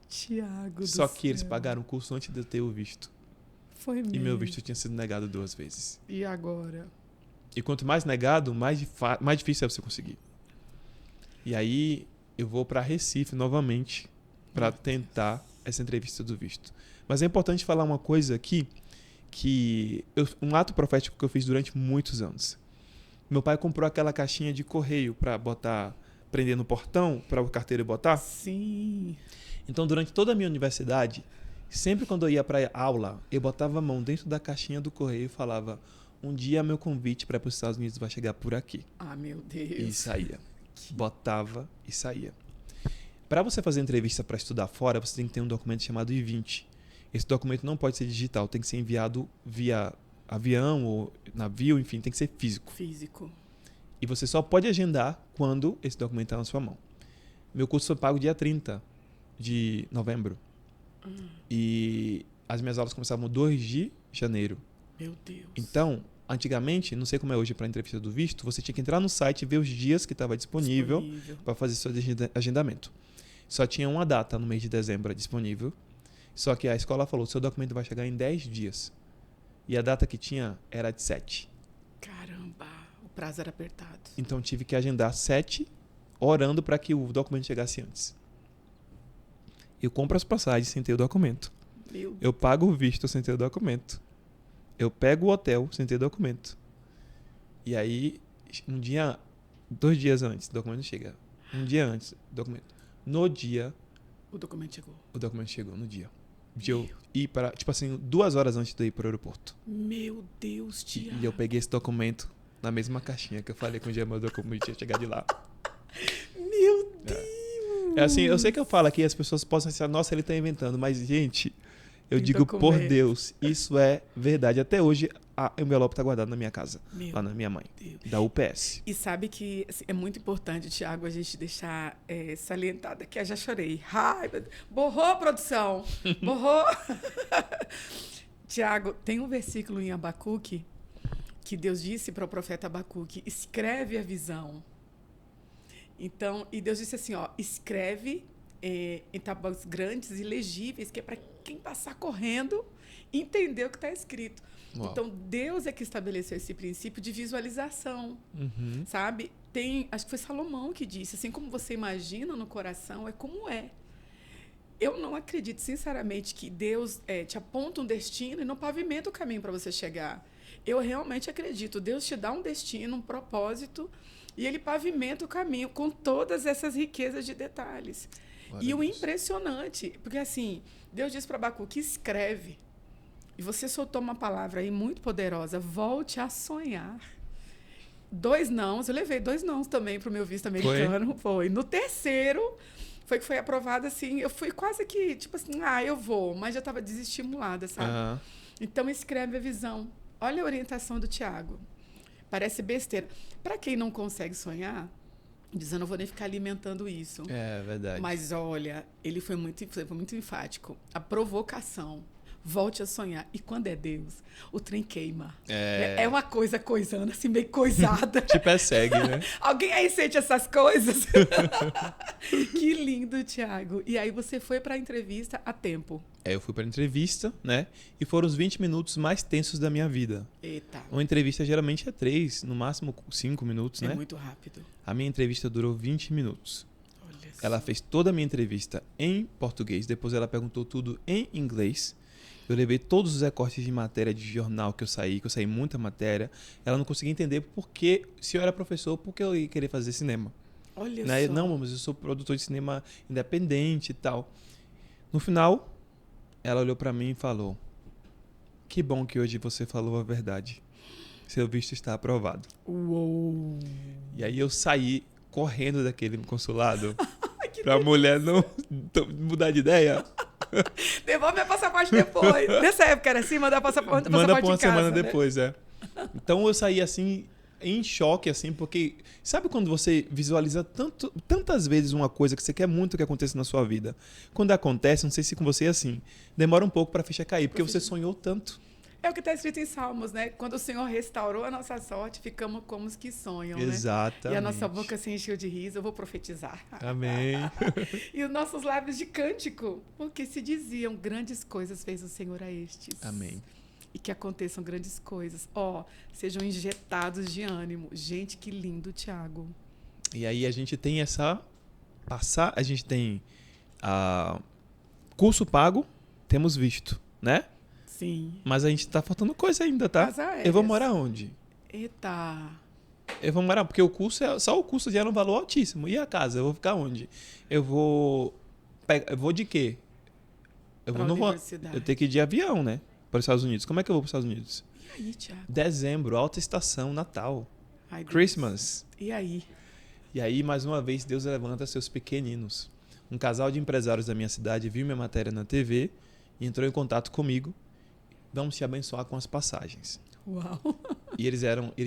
S1: Tiago do
S2: Só que
S1: céu.
S2: eles pagaram o curso antes de eu ter o visto.
S1: Foi mesmo.
S2: E meu visto tinha sido negado 2 vezes.
S1: E agora?
S2: E quanto mais negado, mais difícil é você conseguir. E aí eu vou para Recife novamente para tentar essa entrevista do visto. Mas é importante falar uma coisa aqui, um ato profético que eu fiz durante muitos anos. Meu pai comprou aquela caixinha de correio para prender no portão, para o carteiro botar.
S1: Sim.
S2: Então, durante toda a minha universidade, sempre quando eu ia para aula, eu botava a mão dentro da caixinha do correio e falava: um dia meu convite para ir para os Estados Unidos vai chegar por aqui.
S1: Ah, meu Deus.
S2: E saía. Botava e saía. Para você fazer entrevista para estudar fora, você tem que ter um documento chamado I-20. Esse documento não pode ser digital, tem que ser enviado via avião ou navio, enfim, tem que ser físico.
S1: Físico.
S2: E você só pode agendar quando esse documento está na sua mão. Meu curso foi pago dia 30 de novembro. E as minhas aulas começavam 2 de janeiro.
S1: Meu Deus.
S2: Então, antigamente, não sei como é hoje para a entrevista do visto, você tinha que entrar no site e ver os dias que estava disponível para fazer seu agendamento. Só tinha uma data no mês de dezembro disponível. Só que a escola falou: seu documento vai chegar em 10 dias. E a data que tinha era de 7.
S1: Caramba, o prazo era apertado.
S2: Então tive que agendar 7, orando para que o documento chegasse antes. Eu compro as passagens sem ter o documento. Eu pago o visto sem ter o documento. Eu pego o hotel sem ter o documento. E aí, 2 dias antes, o documento chega. Um dia antes, documento. No dia...
S1: O documento chegou.
S2: O documento chegou no dia. De eu ir para... Tipo assim, 2 horas antes de eu ir para o aeroporto.
S1: Meu Deus, Tiago.
S2: E eu peguei esse documento na mesma caixinha que eu falei que um dia meu documento ia chegar de lá.
S1: Meu Deus!
S2: É assim, eu sei que eu falo aqui, as pessoas possam pensar: nossa, ele tá inventando. Mas, gente, eu
S1: Tem
S2: digo por
S1: documento.
S2: Deus, isso é verdade. Até hoje, o envelope tá guardado na minha casa. Lá na minha mãe.
S1: Deus.
S2: Da UPS.
S1: E sabe que assim, é muito importante, Tiago, a gente deixar salientado aqui. Eu já chorei. Ai, borrou, produção. Borrou. Tiago, tem um versículo em Abacuque que Deus disse para o profeta Abacuque: escreve a visão. Então, e Deus disse assim, ó, escreve em tábuas grandes e legíveis, que é para quem passar correndo entender o que está escrito.
S2: Uau.
S1: Então, Deus é que estabeleceu esse princípio de visualização,
S2: Uhum.
S1: sabe? Acho que foi Salomão que disse, assim como você imagina no coração, é como é. Eu não acredito, sinceramente, que Deus te aponta um destino e não pavimenta o caminho para você chegar. Eu realmente acredito. Deus te dá um destino, um propósito, e Ele pavimenta o caminho com todas essas riquezas de detalhes. E o impressionante, porque assim, Deus diz para Abacuque: escreve. E você soltou uma palavra aí muito poderosa: volte a sonhar. 2 nãos, eu levei 2 nãos também para o meu visto americano. Foi. No terceiro, foi que foi aprovado assim. Eu fui quase que, tipo assim, eu vou, mas já estava desestimulada, sabe?
S2: Uhum.
S1: Então, escreve a visão. Olha a orientação do Tiago. Parece besteira. Para quem não consegue sonhar, diz: eu não vou nem ficar alimentando isso.
S2: É verdade.
S1: Mas olha, ele foi muito enfático. A provocação. Volte a sonhar. E quando é Deus, o trem queima. É uma coisa coisando, assim, meio coisada.
S2: Te persegue, né?
S1: Alguém aí sente essas coisas? Que lindo, Tiago. E aí você foi para a entrevista a tempo.
S2: Eu fui para entrevista, né? E foram os 20 minutos mais tensos da minha vida.
S1: Eita.
S2: Uma entrevista geralmente é 3, no máximo 5 minutos, né?
S1: É muito rápido.
S2: A minha entrevista durou 20 minutos.
S1: Olha só.
S2: Ela fez toda a minha entrevista em português, depois ela perguntou tudo em inglês. Eu levei todos os recortes de matéria de jornal que eu saí muita matéria. Ela não conseguia entender porque, se eu era professor, por que eu ia querer fazer cinema.
S1: Olha
S2: Né?
S1: só.
S2: Não, mas eu sou produtor de cinema independente e tal. No final, ela olhou pra mim e falou: que bom que hoje você falou a verdade. Seu visto está aprovado.
S1: Uou.
S2: E aí eu saí correndo daquele consulado pra mulher não mudar de ideia.
S1: Devolve meu passaporte depois. Nessa época era assim, mandar passaporte
S2: Manda pra uma
S1: em casa,
S2: semana
S1: né?
S2: depois, Então eu saí assim, em choque, assim, porque sabe quando você visualiza tantas vezes uma coisa que você quer muito que aconteça na sua vida? Quando acontece, não sei se com você é assim, demora um pouco pra ficha cair, porque você sonhou tanto.
S1: É o que está escrito em Salmos, né? Quando o Senhor restaurou a nossa sorte, ficamos como os que sonham,
S2: Exatamente.
S1: né? E a nossa boca se encheu de riso, eu vou profetizar.
S2: Amém.
S1: E os nossos lábios de cântico, porque se diziam: grandes coisas fez o Senhor a estes.
S2: Amém.
S1: E que aconteçam grandes coisas. Sejam injetados de ânimo. Gente, que lindo, Tiago.
S2: E aí a gente tem a gente tem curso pago, temos visto, né?
S1: Sim.
S2: Mas a gente tá faltando coisa ainda, tá?
S1: Casa aéreas.
S2: Eu vou morar onde?
S1: Eita.
S2: Eu vou morar, porque só o custo já era um valor altíssimo. E a casa? Eu vou ficar onde? Eu vou Eu vou de quê?
S1: Pra
S2: Não vou.
S1: universidade.
S2: Eu tenho que ir de avião, né? Para os Estados Unidos. Como é que eu vou para os Estados Unidos?
S1: E aí, Tiago?
S2: Dezembro, alta estação, Natal,
S1: Ai, Deus.
S2: Christmas.
S1: E aí?
S2: E aí, mais uma vez, Deus levanta seus pequeninos. Um casal de empresários da minha cidade viu minha matéria na TV e entrou em contato comigo. Vamos te abençoar com as passagens.
S1: Uau.
S2: E eles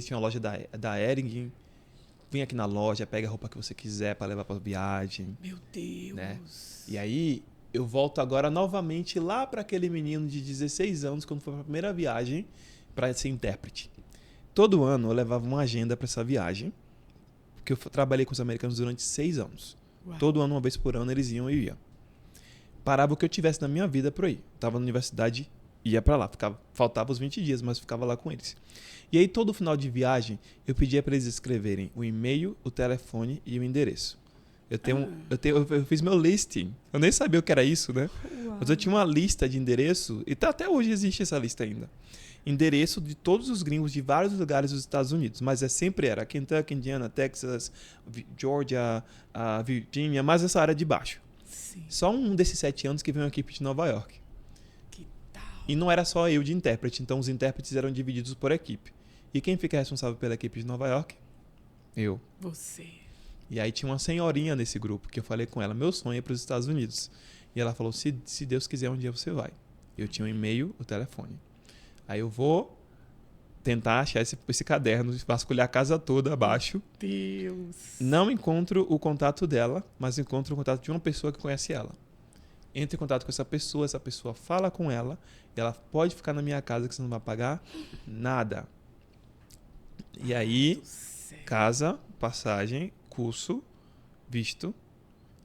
S2: tinham a loja da Hering. Vem aqui na loja, pega a roupa que você quiser para levar para viagem.
S1: Meu Deus.
S2: Né? E aí, eu volto agora novamente lá para aquele menino de 16 anos, quando foi a primeira viagem, para ser intérprete. Todo ano eu levava uma agenda para essa viagem, porque eu trabalhei com os americanos durante 6 anos.
S1: Uau.
S2: Todo ano, uma vez por ano, eles iam e eu ia. Parava o que eu tivesse na minha vida para ir. Estava na universidade, ia para lá. Faltava os 20 dias, mas ficava lá com eles. E aí, todo final de viagem, eu pedia para eles escreverem o e-mail, o telefone e o endereço. Eu fiz meu listing. Eu nem sabia o que era isso, né?
S1: Uau.
S2: Mas eu tinha uma lista de endereço, e até hoje existe essa lista ainda. Endereço de todos os gringos de vários lugares dos Estados Unidos. Mas sempre era Kentucky, Indiana, Texas, Georgia, Virginia, mais essa área de baixo.
S1: Sim.
S2: Só um desses 7 anos que veio uma equipe de Nova York.
S1: Que tal?
S2: E não era só eu de intérprete, então os intérpretes eram divididos por equipe. E quem fica responsável pela equipe de Nova York? Eu.
S1: Você.
S2: E aí tinha uma senhorinha nesse grupo que eu falei com ela, meu sonho é para os Estados Unidos. E ela falou, se Deus quiser, um dia você vai. Eu tinha um e-mail, o telefone. Aí eu vou tentar achar esse caderno, vasculhar a casa toda abaixo.
S1: Deus.
S2: Não encontro o contato dela, mas encontro o contato de uma pessoa que conhece ela. Entro em contato com essa pessoa fala com ela, e ela pode ficar na minha casa que você não vai pagar nada. E aí, casa, passagem, curso, visto.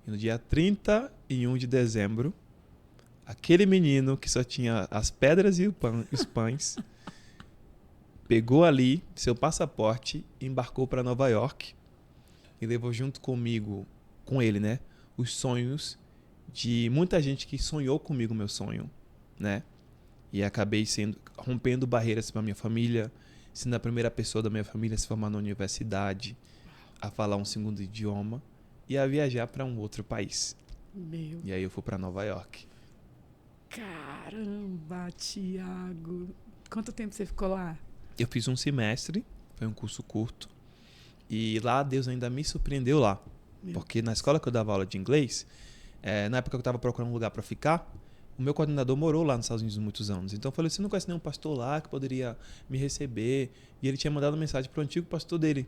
S2: E no dia 31 de dezembro, aquele menino que só tinha as pedras e os pães pegou ali seu passaporte, embarcou para Nova York e levou junto comigo, com ele, né, os sonhos de muita gente que sonhou comigo meu sonho, né? E acabei rompendo barreiras para minha família, sendo a primeira pessoa da minha família a se formar na universidade, a falar um segundo idioma e a viajar para um outro país.
S1: Meu.
S2: E aí eu fui para Nova York.
S1: Caramba, Tiago. Quanto tempo você ficou lá?
S2: Eu fiz um semestre, foi um curso curto. E lá Deus ainda me surpreendeu lá. Porque na escola que eu dava aula de inglês, na época que eu estava procurando um lugar para ficar, o meu coordenador morou lá nos Estados Unidos há muitos anos. Então eu falei, você não conhece nenhum pastor lá que poderia me receber? E ele tinha mandado mensagem para o antigo pastor dele.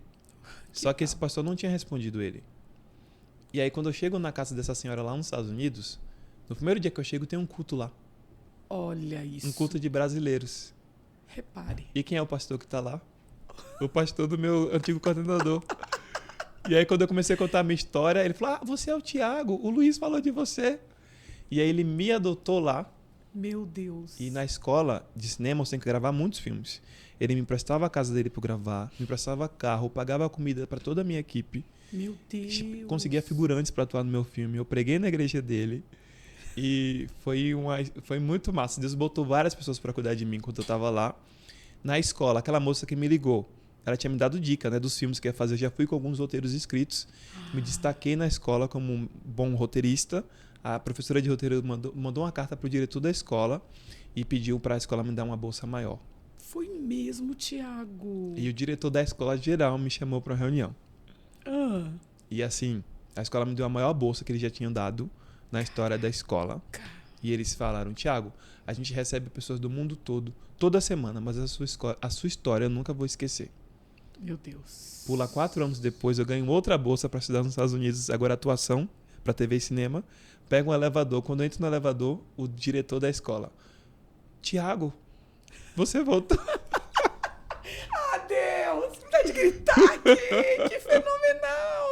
S2: Só que esse pastor não tinha respondido ele. E aí quando eu chego na casa dessa senhora lá nos Estados Unidos, no primeiro dia que eu chego tem um culto lá.
S1: Olha isso.
S2: Um culto de brasileiros.
S1: Repare.
S2: E quem é o pastor que está lá? O pastor do meu antigo coordenador. E aí quando eu comecei a contar a minha história, ele falou, você é o Tiago, o Luiz falou de você. E aí ele me adotou lá.
S1: Meu Deus.
S2: E na escola de cinema você tem que gravar muitos filmes. Ele me emprestava a casa dele para gravar, me emprestava carro, pagava comida para toda a minha equipe.
S1: Meu Deus.
S2: Conseguia figurantes para atuar no meu filme. Eu preguei na igreja dele. E foi muito massa. Deus botou várias pessoas para cuidar de mim enquanto eu estava lá. Na escola, aquela moça que me ligou, ela tinha me dado dica, né, dos filmes que ia fazer. Eu já fui com alguns roteiros escritos. Me destaquei na escola como um bom roteirista. A professora de roteiro mandou uma carta para o diretor da escola e pediu para a escola me dar uma bolsa maior.
S1: Foi mesmo, Tiago.
S2: E o diretor da escola geral me chamou para uma reunião. E assim, a escola me deu a maior bolsa que eles já tinham dado na história da escola. E eles falaram, Tiago, a gente recebe pessoas do mundo todo, toda semana, mas a sua história eu nunca vou esquecer.
S1: Meu Deus.
S2: Pula 4 anos depois, eu ganho outra bolsa para estudar nos Estados Unidos, agora atuação, para TV e cinema. Pego um elevador, quando eu entro no elevador, o diretor da escola, Tiago, você voltou.
S1: Deus, me dá de gritar aqui, que fenomenal.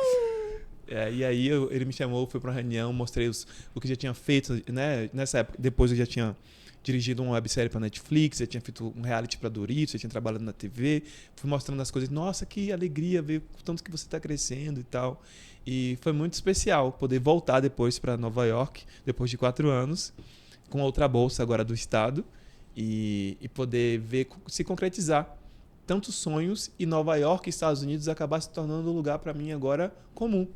S2: E aí ele me chamou, fui para uma reunião, mostrei o que já tinha feito, né? Nessa época, depois eu já tinha dirigido uma websérie para Netflix, já tinha feito um reality para Doritos, já tinha trabalhado na TV, fui mostrando as coisas, nossa, que alegria ver o tanto que você está crescendo e tal. E foi muito especial poder voltar depois para Nova York, depois de 4 anos, com outra bolsa agora do estado, e poder ver se concretizar tantos sonhos, e Nova York e Estados Unidos acabar se tornando um lugar para mim agora comum.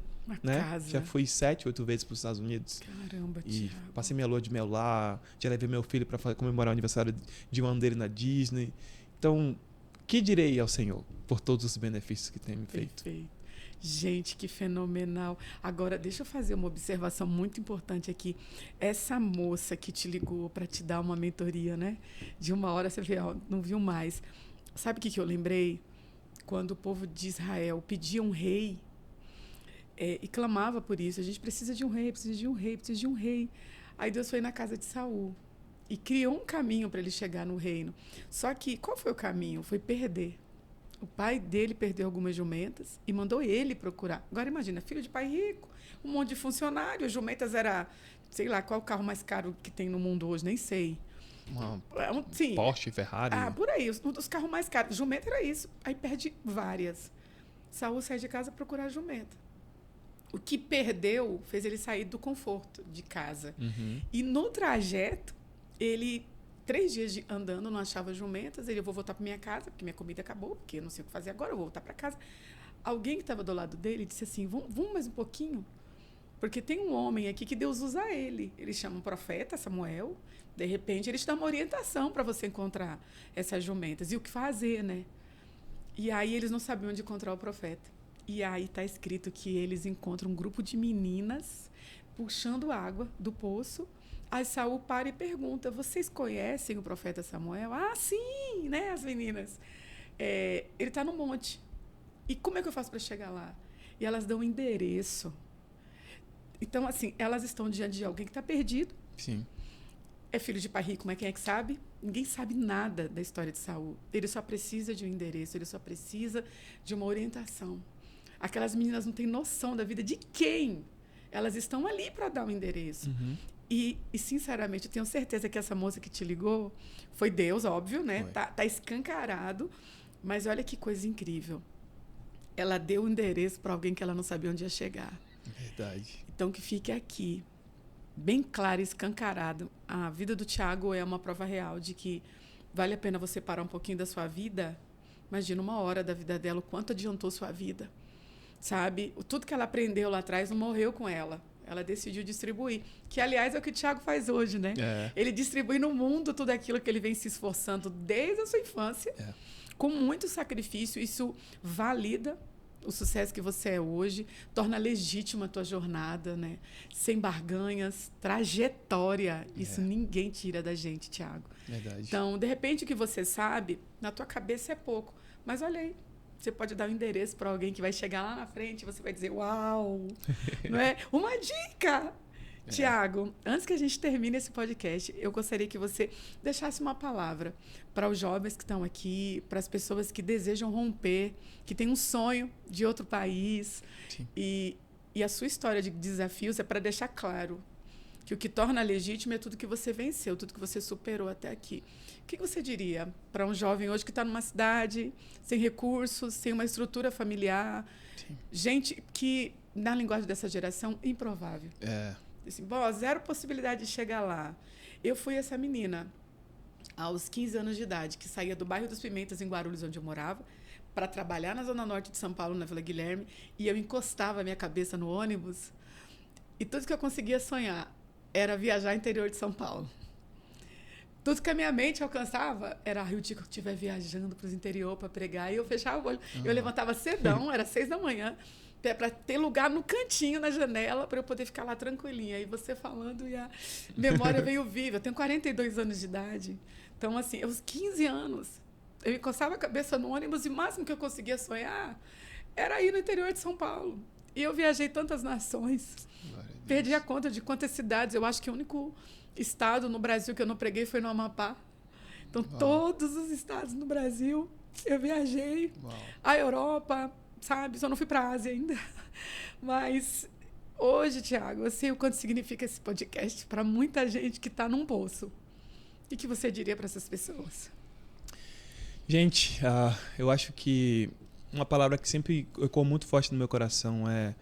S2: né?
S1: casa.
S2: Já fui 7, 8 vezes para os Estados Unidos.
S1: Caramba,
S2: E
S1: Thiago.
S2: passei minha lua de mel lá. Já levei meu filho para comemorar o aniversário de um ano dele na Disney. Então, que direi ao Senhor por todos os benefícios que tem me feito?
S1: Perfeito. Gente, que fenomenal. Agora, deixa eu fazer uma observação muito importante aqui. Essa moça que te ligou para te dar uma mentoria, né? De uma hora você vê, ó, não viu mais. Sabe o que eu lembrei? Quando o povo de Israel pedia um rei e clamava por isso. A gente precisa de um rei, precisa de um rei, precisa de um rei. Aí Deus foi na casa de Saul e criou um caminho para ele chegar no reino. Só que qual foi o caminho? Foi perder. O pai dele perdeu algumas jumentas e mandou ele procurar. Agora imagina, filho de pai rico, um monte de funcionário, as jumentas era, sei lá, qual o carro mais caro que tem no mundo hoje, nem sei. Sim.
S2: Porsche, Ferrari.
S1: Por aí, os carros mais caros. Jumenta era isso. Aí perde várias. Saul sai de casa procurar a jumenta. O que perdeu fez ele sair do conforto de casa.
S2: Uhum.
S1: E no trajeto, ele... 3 dias andando, não achava jumentas. Ele, eu vou voltar para minha casa, porque minha comida acabou, porque eu não sei o que fazer agora, eu vou voltar para casa. Alguém que estava do lado dele disse assim, vamos mais um pouquinho, porque tem um homem aqui que Deus usa ele. Ele chama um profeta, Samuel. De repente, ele te dá uma orientação para você encontrar essas jumentas. E o que fazer, né? E aí, eles não sabiam onde encontrar o profeta. E aí, está escrito que eles encontram um grupo de meninas puxando água do poço. Aí Saul para e pergunta, vocês conhecem o profeta Samuel? Ah, sim, né, as meninas. Ele está no monte. E como é que eu faço para chegar lá? E elas dão um endereço. Então, assim, elas estão diante de alguém que está perdido.
S2: Sim.
S1: É filho de pai rico, mas quem é que sabe? Ninguém sabe nada da história de Saul. Ele só precisa de um endereço, ele só precisa de uma orientação. Aquelas meninas não têm noção da vida de quem. Elas estão ali para dar um endereço.
S2: Uhum.
S1: E, sinceramente, eu tenho certeza que essa moça que te ligou foi Deus, óbvio, né? Tá escancarado. Mas olha que coisa incrível. Ela deu o endereço para alguém que ela não sabia onde ia chegar.
S2: Verdade.
S1: Então, que fique aqui, bem claro e escancarado. A vida do Thiago é uma prova real de que vale a pena você parar um pouquinho da sua vida. Imagina 1 hora da vida dela, o quanto adiantou sua vida. Sabe? Tudo que ela aprendeu lá atrás não morreu com ela. Ela decidiu distribuir. Que, aliás, é o que o Thiago faz hoje, né? Ele distribui no mundo tudo aquilo que ele vem se esforçando desde a sua infância, com muito sacrifício. Isso valida o sucesso que você é hoje, torna legítima a tua jornada, né? Sem barganhas, trajetória. Isso ninguém tira da gente, Thiago.
S2: Verdade.
S1: Então, de repente, o que você sabe, na tua cabeça é pouco. Mas olha aí. Você pode dar um endereço para alguém que vai chegar lá na frente e você vai dizer, uau! Não é? Uma dica! Tiago, antes que a gente termine esse podcast, eu gostaria que você deixasse uma palavra para os jovens que estão aqui, para as pessoas que desejam romper, que têm um sonho de outro país. E a sua história de desafios é para deixar claro que o que torna legítimo é tudo que você venceu, tudo que você superou até aqui. O que você diria para um jovem hoje que está numa cidade sem recursos, sem uma estrutura familiar, gente que, na linguagem dessa geração, improvável? Assim, zero possibilidade de chegar lá. Eu fui essa menina, aos 15 anos de idade, que saía do bairro dos Pimentas, em Guarulhos, onde eu morava, para trabalhar na Zona Norte de São Paulo, na Vila Guilherme, e eu encostava a minha cabeça no ônibus, e tudo que eu conseguia sonhar era viajar interior de São Paulo. Tudo que a minha mente alcançava era o dia que eu estiver viajando para o interior para pregar, e eu fechava o olho. Eu levantava cedão, era 6 da manhã, para ter lugar no cantinho, na janela, para eu poder ficar lá tranquilinha. E você falando, e a memória veio viva. Eu tenho 42 anos de idade. Então, assim, aos 15 anos, eu encostava a cabeça no ônibus e o máximo que eu conseguia sonhar era ir no interior de São Paulo. E eu viajei tantas nações. Perdi a conta de quantas cidades. Eu acho que o único estado no Brasil que eu não preguei foi no Amapá. Então, todos os estados no Brasil, eu viajei. A Europa, sabe? Só não fui para a Ásia ainda. Mas hoje, Thiago, eu sei o quanto significa esse podcast para muita gente que está num poço. O que você diria para essas pessoas?
S2: Gente, eu acho que uma palavra que sempre ecoa muito forte no meu coração é: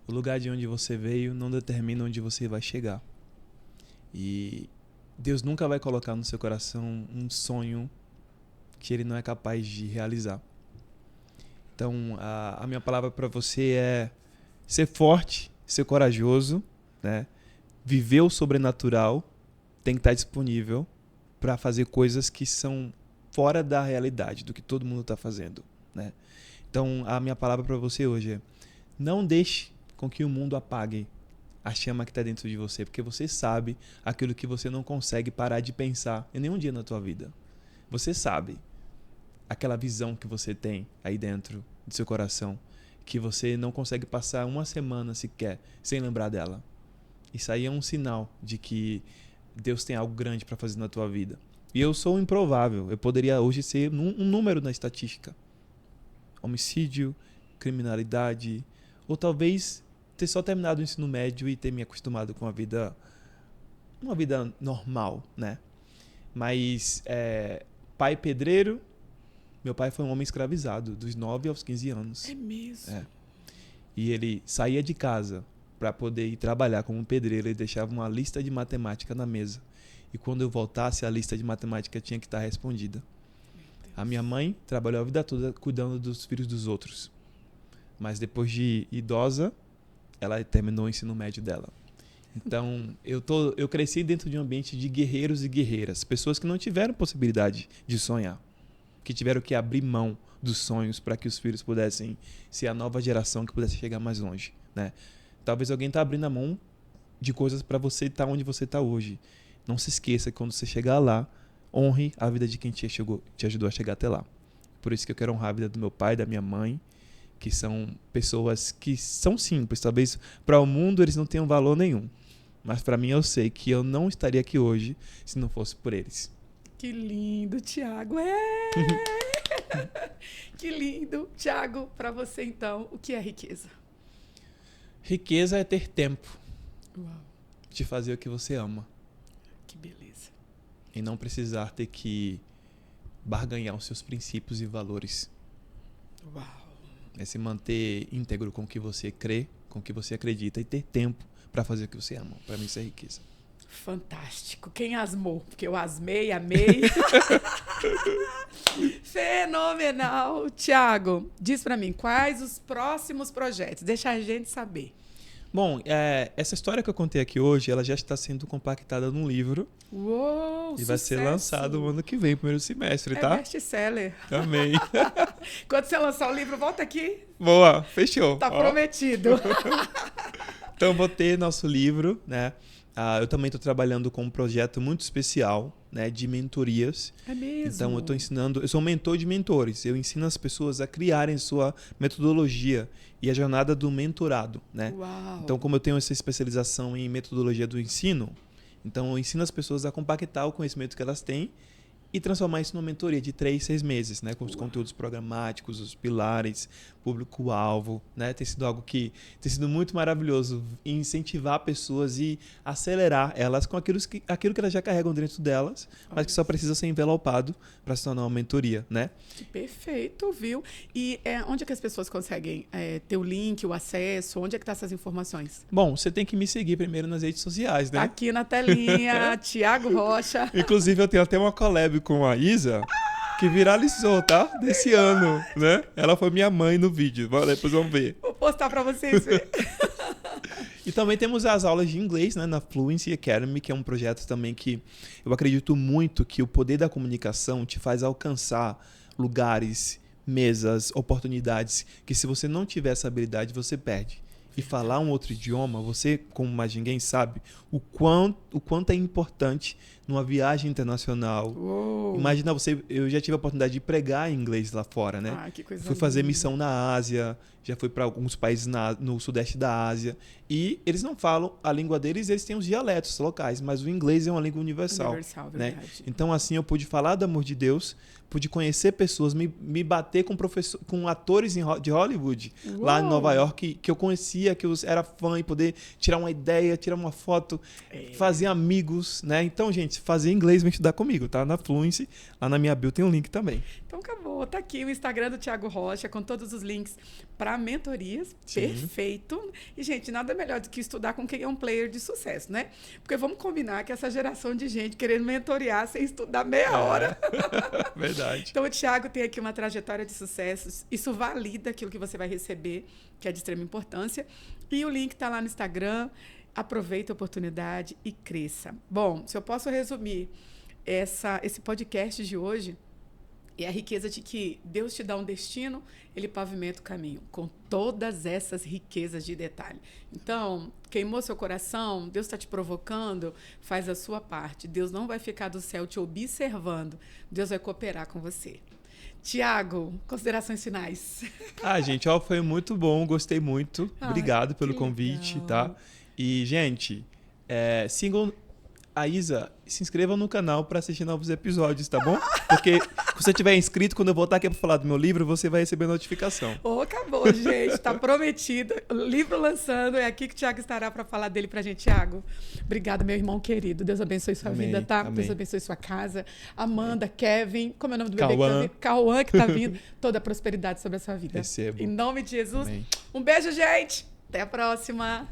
S2: o lugar de onde você veio não determina onde você vai chegar. E Deus nunca vai colocar no seu coração um sonho que Ele não é capaz de realizar. Então, a minha palavra para você é: ser forte, ser corajoso, né? Viver o sobrenatural, tem que estar disponível para fazer coisas que são fora da realidade, do que todo mundo está fazendo, né? Então, a minha palavra para você hoje é: não deixe com que o mundo apague a chama que está dentro de você, porque você sabe aquilo que você não consegue parar de pensar em nenhum dia na tua vida. Você sabe aquela visão que você tem aí dentro do seu coração, que você não consegue passar uma semana sequer sem lembrar dela. Isso aí é um sinal de que Deus tem algo grande para fazer na tua vida. E eu sou improvável. Eu poderia hoje ser um número na estatística. Homicídio, criminalidade, ou talvez ter só terminado o ensino médio e ter me acostumado com uma vida normal, né? Mas pai pedreiro, meu pai foi um homem escravizado dos 9 aos 15 anos.
S1: É mesmo?
S2: E ele saía de casa para poder ir trabalhar como pedreiro. Ele deixava uma lista de matemática na mesa. E quando eu voltasse, a lista de matemática tinha que estar respondida. A minha mãe trabalhou a vida toda cuidando dos filhos dos outros. Mas depois de idosa, ela terminou o ensino médio dela. Então, eu cresci dentro de um ambiente de guerreiros e guerreiras. Pessoas que não tiveram possibilidade de sonhar. Que tiveram que abrir mão dos sonhos para que os filhos pudessem ser a nova geração que pudesse chegar mais longe, né? Talvez alguém está abrindo a mão de coisas para você estar onde você está hoje. Não se esqueça que quando você chegar lá, honre a vida de quem te ajudou a chegar até lá. Por isso que eu quero honrar a vida do meu pai, da minha mãe, que são pessoas que são simples. Talvez para o mundo eles não tenham valor nenhum. Mas para mim eu sei que eu não estaria aqui hoje se não fosse por eles.
S1: Que lindo, Tiago. Que lindo. Tiago, para você então, o que é riqueza?
S2: Riqueza é ter tempo.
S1: Uau.
S2: De fazer o que você ama.
S1: Que beleza.
S2: E não precisar ter que barganhar os seus princípios e valores.
S1: Uau.
S2: É se manter íntegro com o que você crê, com o que você acredita e ter tempo para fazer o que você ama. Para mim isso é riqueza.
S1: Fantástico. Quem asmou? Porque eu asmei, amei. Fenomenal. Tiago, diz para mim, quais os próximos projetos? Deixa a gente saber.
S2: Bom, essa história que eu contei aqui hoje, ela já está sendo compactada num livro.
S1: Uou,
S2: e vai ser lançado no ano que vem, primeiro semestre, tá?
S1: É best-seller.
S2: Amém.
S1: Quando você lançar o livro, volta aqui.
S2: Boa, fechou.
S1: Tá prometido.
S2: Então, vou ter nosso livro, né? Eu também estou trabalhando com um projeto muito especial, né, de mentorias.
S1: É mesmo?
S2: Então, eu estou ensinando... Eu sou um mentor de mentores. Eu ensino as pessoas a criarem sua metodologia e a jornada do mentorado, né?
S1: Uau.
S2: Então, como eu tenho essa especialização em metodologia do ensino, então eu ensino as pessoas a compactar o conhecimento que elas têm e transformar isso numa mentoria de 3, 6 meses, né? Com os conteúdos programáticos, os pilares, público-alvo, né? Tem sido algo que tem sido muito maravilhoso incentivar pessoas e acelerar elas com aquilo que elas já carregam dentro delas, mas que só precisa ser envelopado para se tornar uma mentoria, né?
S1: Perfeito, viu? E onde é que as pessoas conseguem ter o link, o acesso? Onde é que estão essas informações?
S2: Bom, você tem que me seguir primeiro nas redes sociais, né?
S1: Aqui na telinha, Tiago Rocha.
S2: Inclusive, eu tenho até uma collab com a Isa, que viralizou, tá? Desse ano, né? Ela foi minha mãe no vídeo. Depois vamos ver.
S1: Vou postar para vocês verem.
S2: E também temos as aulas de inglês, né, na Fluency Academy, que é um projeto também que eu acredito muito que o poder da comunicação te faz alcançar lugares, mesas, oportunidades que se você não tiver essa habilidade, você perde. E falar um outro idioma, você, como mais ninguém, sabe o quanto é importante numa viagem internacional.
S1: Uou.
S2: Imagina eu já tive a oportunidade de pregar em inglês lá fora, né?
S1: Ah, que coisa
S2: Fui fazer
S1: linda.
S2: missão na Ásia, já fui para alguns países no sudeste da Ásia. E eles não falam a língua deles, eles têm os dialetos locais, mas o inglês é uma língua universal.
S1: Universal,
S2: né?
S1: verdade.
S2: Então, assim, eu pude falar do amor de Deus, pude conhecer pessoas, me bater com atores de Hollywood,
S1: Uou.
S2: lá em Nova York, que eu conhecia, que eu era fã, e poder tirar uma ideia, tirar uma foto, fazer amigos, né? Então, gente, fazer inglês vem estudar comigo, tá? Na Fluency, lá na minha bio tem um link também.
S1: Então acabou, tá aqui o Instagram do Tiago Rocha com todos os links para mentorias.
S2: Sim.
S1: Perfeito. E, gente, nada melhor do que estudar com quem é um player de sucesso, né? Porque vamos combinar que essa geração de gente querendo mentorear sem estudar meia hora.
S2: Verdade. Verdade.
S1: Então, o Thiago tem aqui uma trajetória de sucessos. Isso valida aquilo que você vai receber, que é de extrema importância. E o link está lá no Instagram. Aproveita a oportunidade e cresça. Bom, se eu posso resumir esse podcast de hoje, é a riqueza de que Deus te dá um destino, ele pavimenta o caminho, com todas essas riquezas de detalhe. Então, queimou seu coração, Deus está te provocando, faz a sua parte. Deus não vai ficar do céu te observando, Deus vai cooperar com você. Tiago, considerações finais.
S2: Gente, foi muito bom, gostei muito. Obrigado pelo convite,
S1: legal.
S2: tá? E, gente, sigam a Isa, se inscrevam no canal para assistir novos episódios, tá bom? Porque se você tiver inscrito, quando eu voltar aqui para falar do meu livro, você vai receber notificação.
S1: Acabou, gente. Tá prometido. O livro lançando, é aqui que o Thiago estará para falar dele pra gente. Thiago, obrigado, meu irmão querido. Deus abençoe sua vida, tá?
S2: Amém.
S1: Deus abençoe sua casa. Amanda, Kevin, como é o nome do bebê
S2: Cauã.
S1: que tá vindo? Cauã que tá vindo. Toda a prosperidade sobre a sua vida.
S2: Recebo.
S1: Em nome de Jesus.
S2: Amém.
S1: Um beijo, gente. Até a próxima.